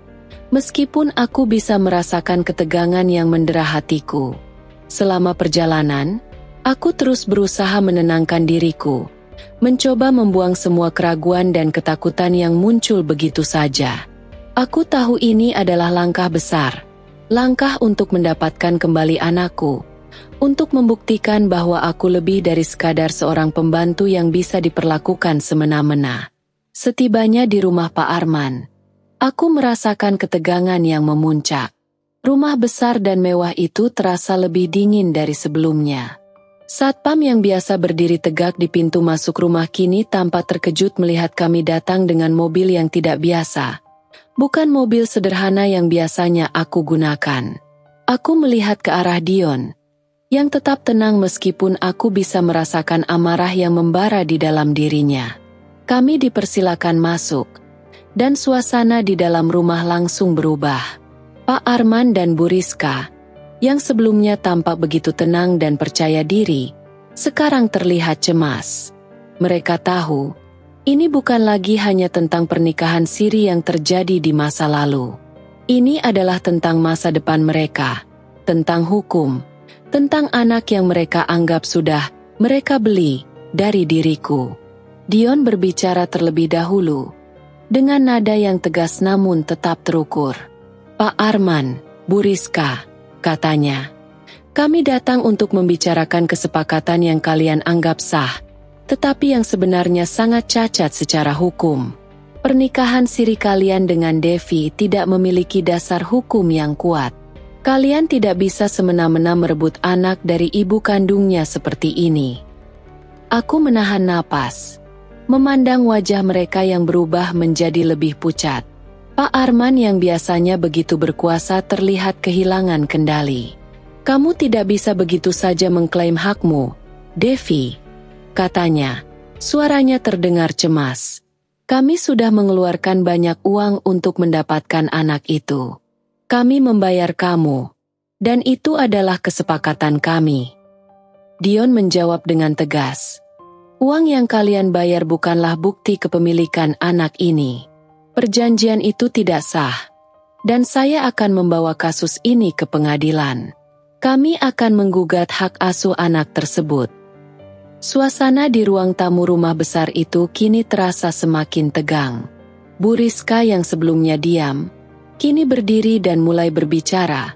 Meskipun aku bisa merasakan ketegangan yang mendera hatiku. Selama perjalanan, aku terus berusaha menenangkan diriku. Mencoba membuang semua keraguan dan ketakutan yang muncul begitu saja. Aku tahu ini adalah langkah besar. Langkah untuk mendapatkan kembali anakku. Untuk membuktikan bahwa aku lebih dari sekadar seorang pembantu yang bisa diperlakukan semena-mena. Setibanya di rumah Pak Arman, aku merasakan ketegangan yang memuncak. Rumah besar dan mewah itu terasa lebih dingin dari sebelumnya. Satpam yang biasa berdiri tegak di pintu masuk rumah kini tampak terkejut melihat kami datang dengan mobil yang tidak biasa. Bukan mobil sederhana yang biasanya aku gunakan. Aku melihat ke arah Dion, yang tetap tenang meskipun aku bisa merasakan amarah yang membara di dalam dirinya. Kami dipersilakan masuk, dan suasana di dalam rumah langsung berubah. Pak Arman dan Bu Rizka, yang sebelumnya tampak begitu tenang dan percaya diri, sekarang terlihat cemas. Mereka tahu, ini bukan lagi hanya tentang pernikahan siri yang terjadi di masa lalu. Ini adalah tentang masa depan mereka, tentang hukum, tentang anak yang mereka anggap sudah mereka beli dari diriku. Dion berbicara terlebih dahulu, dengan nada yang tegas namun tetap terukur. Pak Arman, Bu Rizka, katanya, kami datang untuk membicarakan kesepakatan yang kalian anggap sah, tetapi yang sebenarnya sangat cacat secara hukum. Pernikahan siri kalian dengan Devi tidak memiliki dasar hukum yang kuat. Kalian tidak bisa semena-mena merebut anak dari ibu kandungnya seperti ini. Aku menahan napas, memandang wajah mereka yang berubah menjadi lebih pucat. Pak Arman yang biasanya begitu berkuasa terlihat kehilangan kendali. Kamu tidak bisa begitu saja mengklaim hakmu, Devi, katanya. Suaranya terdengar cemas. Kami sudah mengeluarkan banyak uang untuk mendapatkan anak itu. Kami membayar kamu, dan itu adalah kesepakatan kami. Dion menjawab dengan tegas. Uang yang kalian bayar bukanlah bukti kepemilikan anak ini. Perjanjian itu tidak sah, dan saya akan membawa kasus ini ke pengadilan. Kami akan menggugat hak asuh anak tersebut. Suasana di ruang tamu rumah besar itu kini terasa semakin tegang. Bu Rizka yang sebelumnya diam, kini berdiri dan mulai berbicara,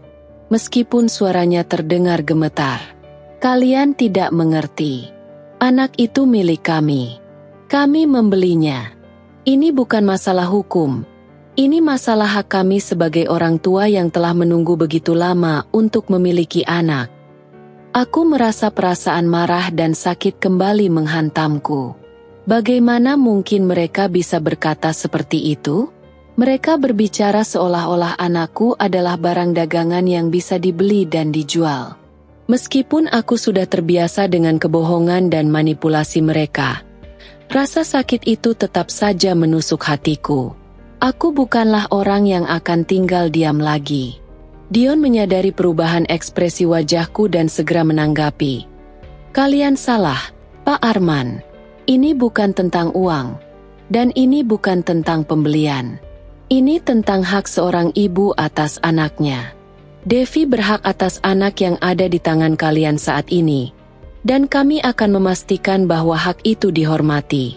meskipun suaranya terdengar gemetar. Kalian tidak mengerti. Anak itu milik kami. Kami membelinya. Ini bukan masalah hukum. Ini masalah hak kami sebagai orang tua yang telah menunggu begitu lama untuk memiliki anak. Aku merasa perasaan marah dan sakit kembali menghantamku. Bagaimana mungkin mereka bisa berkata seperti itu? Mereka berbicara seolah-olah anakku adalah barang dagangan yang bisa dibeli dan dijual. Meskipun aku sudah terbiasa dengan kebohongan dan manipulasi mereka, rasa sakit itu tetap saja menusuk hatiku. Aku bukanlah orang yang akan tinggal diam lagi. Dion menyadari perubahan ekspresi wajahku dan segera menanggapi. Kalian salah, Pak Arman. Ini bukan tentang uang. Dan ini bukan tentang pembelian. Ini tentang hak seorang ibu atas anaknya. Devi berhak atas anak yang ada di tangan kalian saat ini. Dan kami akan memastikan bahwa hak itu dihormati.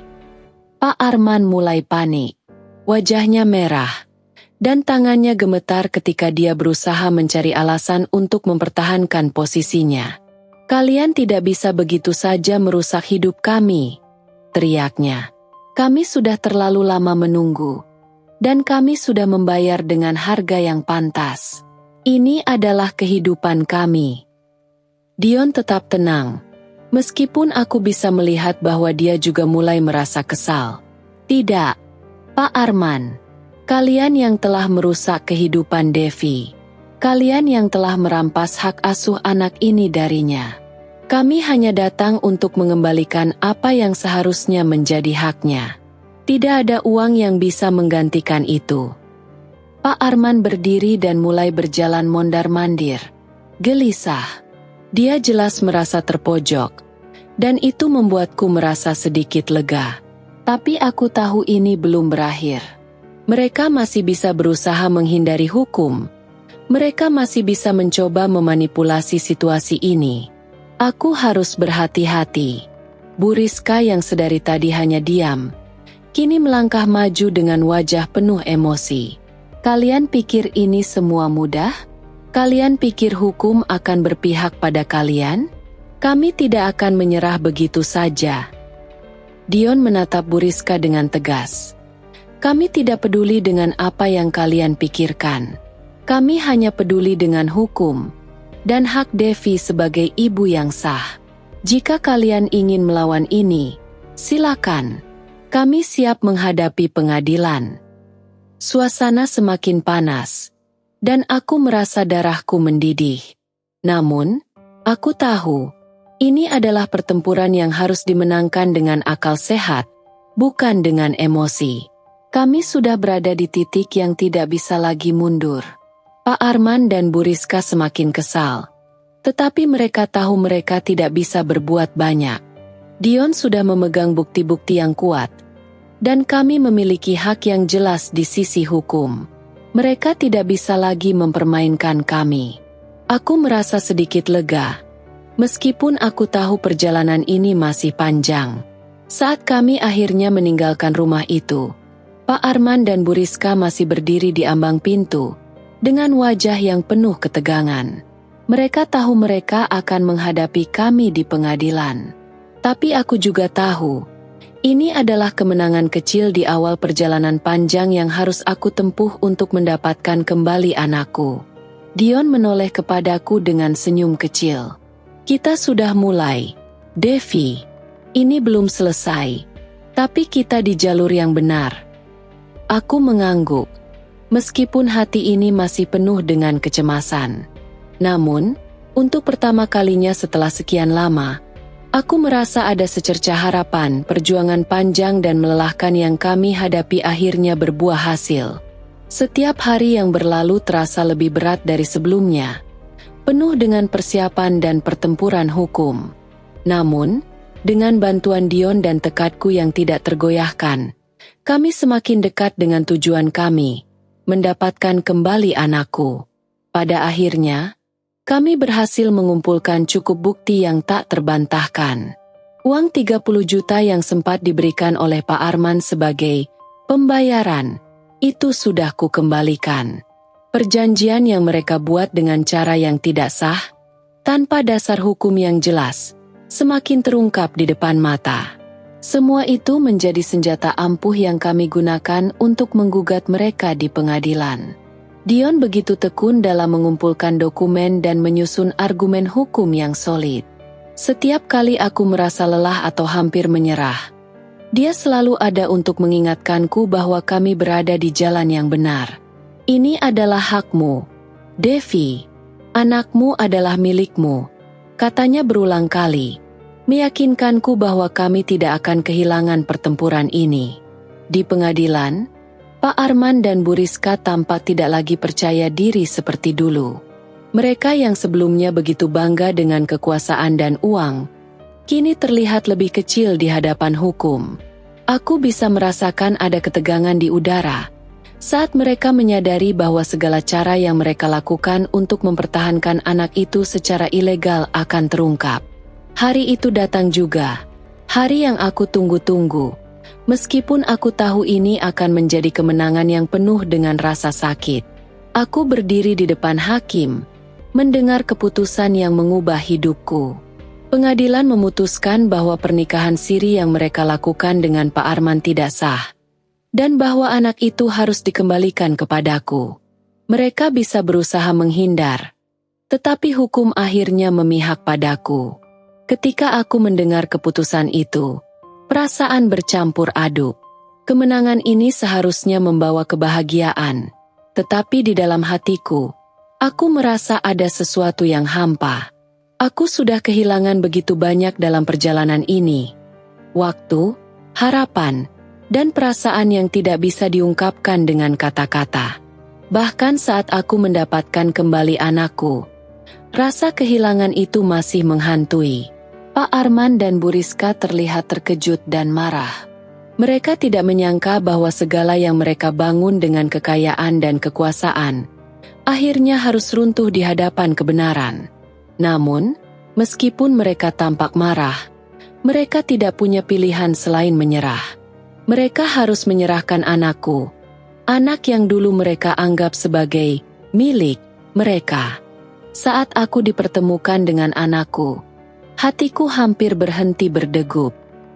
Pak Arman mulai panik. Wajahnya merah, dan tangannya gemetar ketika dia berusaha mencari alasan untuk mempertahankan posisinya. Kalian tidak bisa begitu saja merusak hidup kami, teriaknya. Kami sudah terlalu lama menunggu, dan kami sudah membayar dengan harga yang pantas. Ini adalah kehidupan kami. Dion tetap tenang, meskipun aku bisa melihat bahwa dia juga mulai merasa kesal. Tidak. Pak Arman, kalian yang telah merusak kehidupan Devi. Kalian yang telah merampas hak asuh anak ini darinya. Kami hanya datang untuk mengembalikan apa yang seharusnya menjadi haknya. Tidak ada uang yang bisa menggantikan itu. Pak Arman berdiri dan mulai berjalan mondar-mandir. Gelisah. Dia jelas merasa terpojok. Dan itu membuatku merasa sedikit lega. Tapi aku tahu ini belum berakhir. Mereka masih bisa berusaha menghindari hukum. Mereka masih bisa mencoba memanipulasi situasi ini. Aku harus berhati-hati. Bu Rizka yang sedari tadi hanya diam, kini melangkah maju dengan wajah penuh emosi. Kalian pikir ini semua mudah? Kalian pikir hukum akan berpihak pada kalian? Kami tidak akan menyerah begitu saja. Dion menatap Bu Rizka dengan tegas. Kami tidak peduli dengan apa yang kalian pikirkan. Kami hanya peduli dengan hukum dan hak Devi sebagai ibu yang sah. Jika kalian ingin melawan ini, silakan. Kami siap menghadapi pengadilan. Suasana semakin panas, dan aku merasa darahku mendidih. Namun, aku tahu, ini adalah pertempuran yang harus dimenangkan dengan akal sehat, bukan dengan emosi. Kami sudah berada di titik yang tidak bisa lagi mundur. Pak Arman dan Bu Rizka semakin kesal. Tetapi mereka tahu mereka tidak bisa berbuat banyak. Dion sudah memegang bukti-bukti yang kuat. Dan kami memiliki hak yang jelas di sisi hukum. Mereka tidak bisa lagi mempermainkan kami. Aku merasa sedikit lega. Meskipun aku tahu perjalanan ini masih panjang. Saat kami akhirnya meninggalkan rumah itu, Pak Arman dan Bu Rizka masih berdiri di ambang pintu, dengan wajah yang penuh ketegangan. Mereka tahu mereka akan menghadapi kami di pengadilan. Tapi aku juga tahu, ini adalah kemenangan kecil di awal perjalanan panjang yang harus aku tempuh untuk mendapatkan kembali anakku. Dion menoleh kepadaku dengan senyum kecil. Kita sudah mulai, Devi. Ini belum selesai, tapi kita di jalur yang benar. Aku mengangguk, meskipun hati ini masih penuh dengan kecemasan. Namun, untuk pertama kalinya setelah sekian lama, aku merasa ada secercah harapan. Perjuangan panjang dan melelahkan yang kami hadapi akhirnya berbuah hasil. Setiap hari yang berlalu terasa lebih berat dari sebelumnya, penuh dengan persiapan dan pertempuran hukum. Namun, dengan bantuan Dion dan tekadku yang tidak tergoyahkan, kami semakin dekat dengan tujuan kami, mendapatkan kembali anakku. Pada akhirnya, kami berhasil mengumpulkan cukup bukti yang tak terbantahkan. Uang 30 juta yang sempat diberikan oleh Pak Arman sebagai pembayaran, itu sudah kukembalikan. Perjanjian yang mereka buat dengan cara yang tidak sah, tanpa dasar hukum yang jelas, semakin terungkap di depan mata. Semua itu menjadi senjata ampuh yang kami gunakan untuk menggugat mereka di pengadilan. Dion begitu tekun dalam mengumpulkan dokumen dan menyusun argumen hukum yang solid. Setiap kali aku merasa lelah atau hampir menyerah, dia selalu ada untuk mengingatkanku bahwa kami berada di jalan yang benar. Ini adalah hakmu, Devi. Anakmu adalah milikmu, katanya berulang kali, meyakinkanku bahwa kami tidak akan kehilangan pertempuran ini. Di pengadilan, Pak Arman dan Bu Rizka tampak tidak lagi percaya diri seperti dulu. Mereka yang sebelumnya begitu bangga dengan kekuasaan dan uang, kini terlihat lebih kecil di hadapan hukum. Aku bisa merasakan ada ketegangan di udara saat mereka menyadari bahwa segala cara yang mereka lakukan untuk mempertahankan anak itu secara ilegal akan terungkap. Hari itu datang juga, hari yang aku tunggu-tunggu. Meskipun aku tahu ini akan menjadi kemenangan yang penuh dengan rasa sakit. Aku berdiri di depan hakim, mendengar keputusan yang mengubah hidupku. Pengadilan memutuskan bahwa pernikahan siri yang mereka lakukan dengan Pak Arman tidak sah, dan bahwa anak itu harus dikembalikan kepadaku. Mereka bisa berusaha menghindar, tetapi hukum akhirnya memihak padaku. Ketika aku mendengar keputusan itu, perasaan bercampur aduk. Kemenangan ini seharusnya membawa kebahagiaan, tetapi di dalam hatiku, aku merasa ada sesuatu yang hampa. Aku sudah kehilangan begitu banyak dalam perjalanan ini. Waktu, harapan, dan perasaan yang tidak bisa diungkapkan dengan kata-kata. Bahkan saat aku mendapatkan kembali anakku, rasa kehilangan itu masih menghantui. Pak Arman dan Bu Rizka terlihat terkejut dan marah. Mereka tidak menyangka bahwa segala yang mereka bangun dengan kekayaan dan kekuasaan akhirnya harus runtuh di hadapan kebenaran. Namun, meskipun mereka tampak marah, mereka tidak punya pilihan selain menyerah. Mereka harus menyerahkan anakku, anak yang dulu mereka anggap sebagai milik mereka. Saat aku dipertemukan dengan anakku, hatiku hampir berhenti berdegup.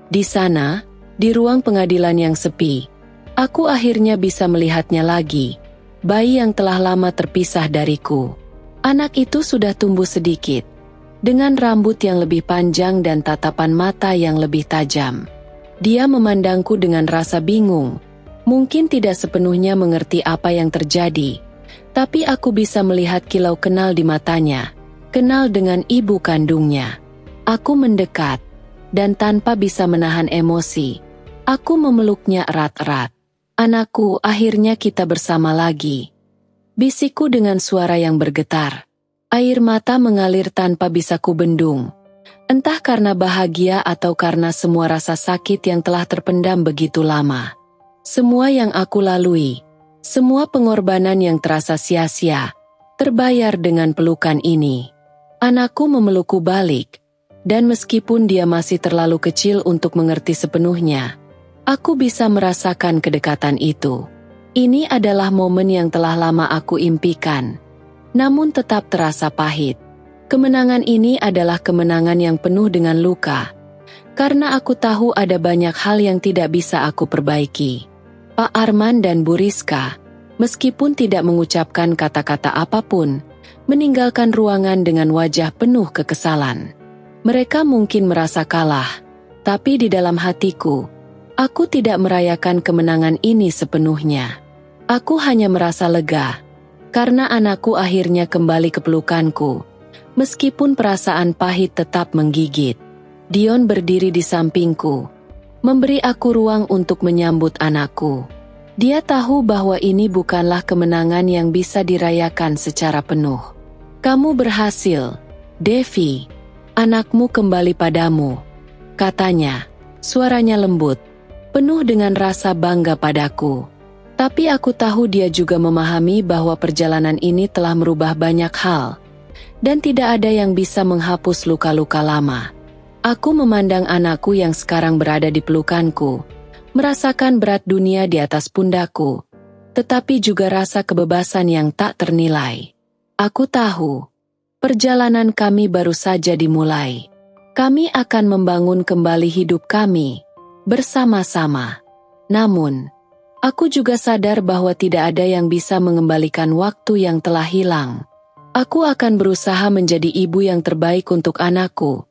Di sana, di ruang pengadilan yang sepi, aku akhirnya bisa melihatnya lagi. Bayi yang telah lama terpisah dariku. Anak itu sudah tumbuh sedikit, dengan rambut yang lebih panjang dan tatapan mata yang lebih tajam. Dia memandangku dengan rasa bingung, mungkin tidak sepenuhnya mengerti apa yang terjadi, tapi aku bisa melihat kilau kenal di matanya, kenal dengan ibu kandungnya. Aku mendekat, dan tanpa bisa menahan emosi, aku memeluknya erat-erat. Anakku, akhirnya kita bersama lagi. Bisikku dengan suara yang bergetar. Air mata mengalir tanpa bisa kubendung. Entah karena bahagia atau karena semua rasa sakit yang telah terpendam begitu lama. Semua yang aku lalui, semua pengorbanan yang terasa sia-sia, terbayar dengan pelukan ini. Anakku memelukku balik, dan meskipun dia masih terlalu kecil untuk mengerti sepenuhnya, aku bisa merasakan kedekatan itu. Ini adalah momen yang telah lama aku impikan, namun tetap terasa pahit. Kemenangan ini adalah kemenangan yang penuh dengan luka, karena aku tahu ada banyak hal yang tidak bisa aku perbaiki. Pak Arman dan Bu Rizka, meskipun tidak mengucapkan kata-kata apapun, meninggalkan ruangan dengan wajah penuh kekesalan. Mereka mungkin merasa kalah, tapi di dalam hatiku, aku tidak merayakan kemenangan ini sepenuhnya. Aku hanya merasa lega, karena anakku akhirnya kembali ke pelukanku, meskipun perasaan pahit tetap menggigit. Dion berdiri di sampingku, memberi aku ruang untuk menyambut anakku. Dia tahu bahwa ini bukanlah kemenangan yang bisa dirayakan secara penuh. Kamu berhasil, Devi. Anakmu kembali padamu, katanya. Suaranya lembut, penuh dengan rasa bangga padaku. Tapi aku tahu dia juga memahami bahwa perjalanan ini telah merubah banyak hal, dan tidak ada yang bisa menghapus luka-luka lama. Aku memandang anakku yang sekarang berada di pelukanku, merasakan berat dunia di atas pundakku, tetapi juga rasa kebebasan yang tak ternilai. Aku tahu, perjalanan kami baru saja dimulai. Kami akan membangun kembali hidup kami, bersama-sama. Namun, aku juga sadar bahwa tidak ada yang bisa mengembalikan waktu yang telah hilang. Aku akan berusaha menjadi ibu yang terbaik untuk anakku.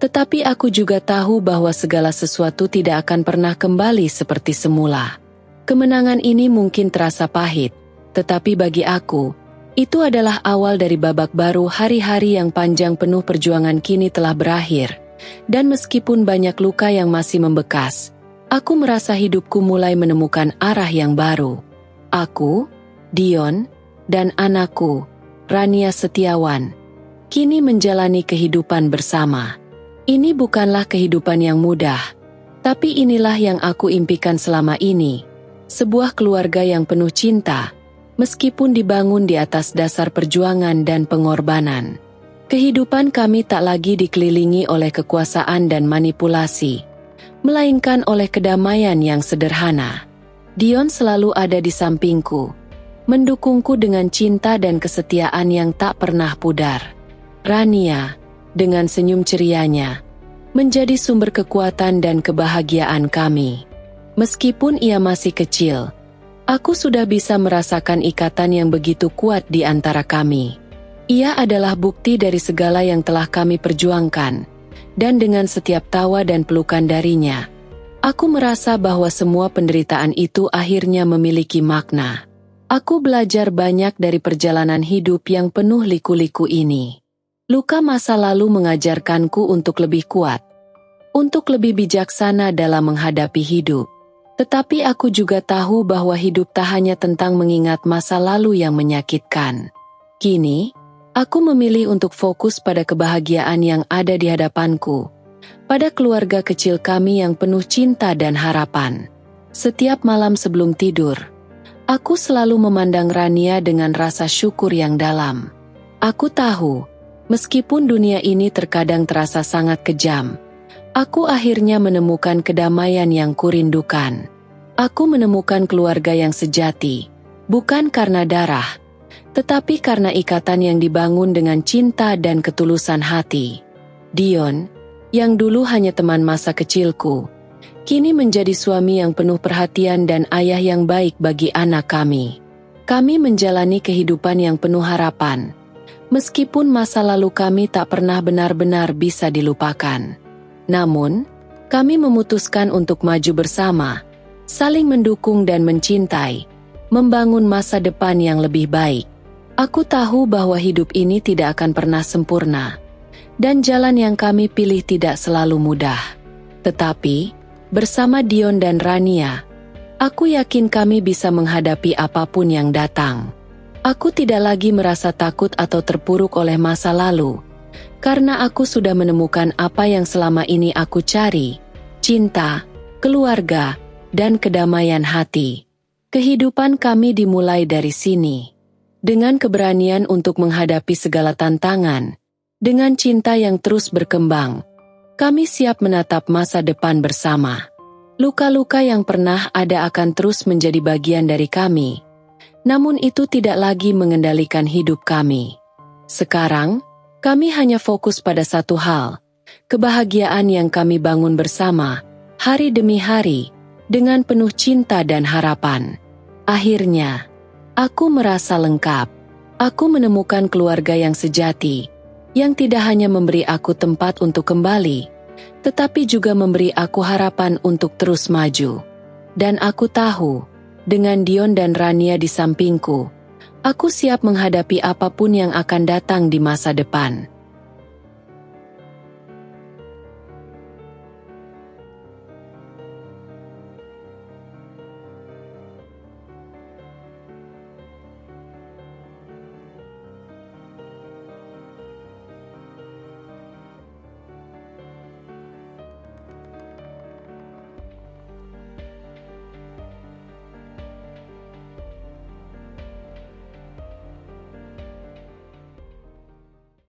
Tetapi aku juga tahu bahwa segala sesuatu tidak akan pernah kembali seperti semula. Kemenangan ini mungkin terasa pahit, tetapi bagi aku, itu adalah awal dari babak baru. Hari-hari yang panjang penuh perjuangan kini telah berakhir. Dan meskipun banyak luka yang masih membekas, aku merasa hidupku mulai menemukan arah yang baru. Aku, Dion, dan anakku, Rania Setiawan, kini menjalani kehidupan bersama. Ini bukanlah kehidupan yang mudah, tapi inilah yang aku impikan selama ini. Sebuah keluarga yang penuh cinta, meskipun dibangun di atas dasar perjuangan dan pengorbanan. Kehidupan kami tak lagi dikelilingi oleh kekuasaan dan manipulasi, melainkan oleh kedamaian yang sederhana. Dion selalu ada di sampingku, mendukungku dengan cinta dan kesetiaan yang tak pernah pudar. Rania, dengan senyum cerianya, menjadi sumber kekuatan dan kebahagiaan kami. Meskipun ia masih kecil, aku sudah bisa merasakan ikatan yang begitu kuat di antara kami. Ia adalah bukti dari segala yang telah kami perjuangkan, dan dengan setiap tawa dan pelukan darinya, aku merasa bahwa semua penderitaan itu akhirnya memiliki makna. Aku belajar banyak dari perjalanan hidup yang penuh liku-liku ini. Luka masa lalu mengajarkanku untuk lebih kuat, untuk lebih bijaksana dalam menghadapi hidup. Tetapi aku juga tahu bahwa hidup tak hanya tentang mengingat masa lalu yang menyakitkan. Kini, aku memilih untuk fokus pada kebahagiaan yang ada di hadapanku, pada keluarga kecil kami yang penuh cinta dan harapan. Setiap malam sebelum tidur, aku selalu memandang Rania dengan rasa syukur yang dalam. Aku tahu, meskipun dunia ini terkadang terasa sangat kejam, aku akhirnya menemukan kedamaian yang kurindukan. Aku menemukan keluarga yang sejati, bukan karena darah, tetapi karena ikatan yang dibangun dengan cinta dan ketulusan hati. Dion, yang dulu hanya teman masa kecilku, kini menjadi suami yang penuh perhatian dan ayah yang baik bagi anak kami. Kami menjalani kehidupan yang penuh harapan, meskipun masa lalu kami tak pernah benar-benar bisa dilupakan. Namun, kami memutuskan untuk maju bersama, saling mendukung dan mencintai, membangun masa depan yang lebih baik. Aku tahu bahwa hidup ini tidak akan pernah sempurna, dan jalan yang kami pilih tidak selalu mudah. Tetapi, bersama Dion dan Rania, aku yakin kami bisa menghadapi apapun yang datang. Aku tidak lagi merasa takut atau terpuruk oleh masa lalu, karena aku sudah menemukan apa yang selama ini aku cari: cinta, keluarga, dan kedamaian hati. Kehidupan kami dimulai dari sini. Dengan keberanian untuk menghadapi segala tantangan, dengan cinta yang terus berkembang, kami siap menatap masa depan bersama. Luka-luka yang pernah ada akan terus menjadi bagian dari kami, namun itu tidak lagi mengendalikan hidup kami. Sekarang, kami hanya fokus pada satu hal: kebahagiaan yang kami bangun bersama, hari demi hari, dengan penuh cinta dan harapan. Akhirnya, aku merasa lengkap. Aku menemukan keluarga yang sejati, yang tidak hanya memberi aku tempat untuk kembali, tetapi juga memberi aku harapan untuk terus maju. Dan aku tahu, dengan Dion dan Rania di sampingku, aku siap menghadapi apapun yang akan datang di masa depan.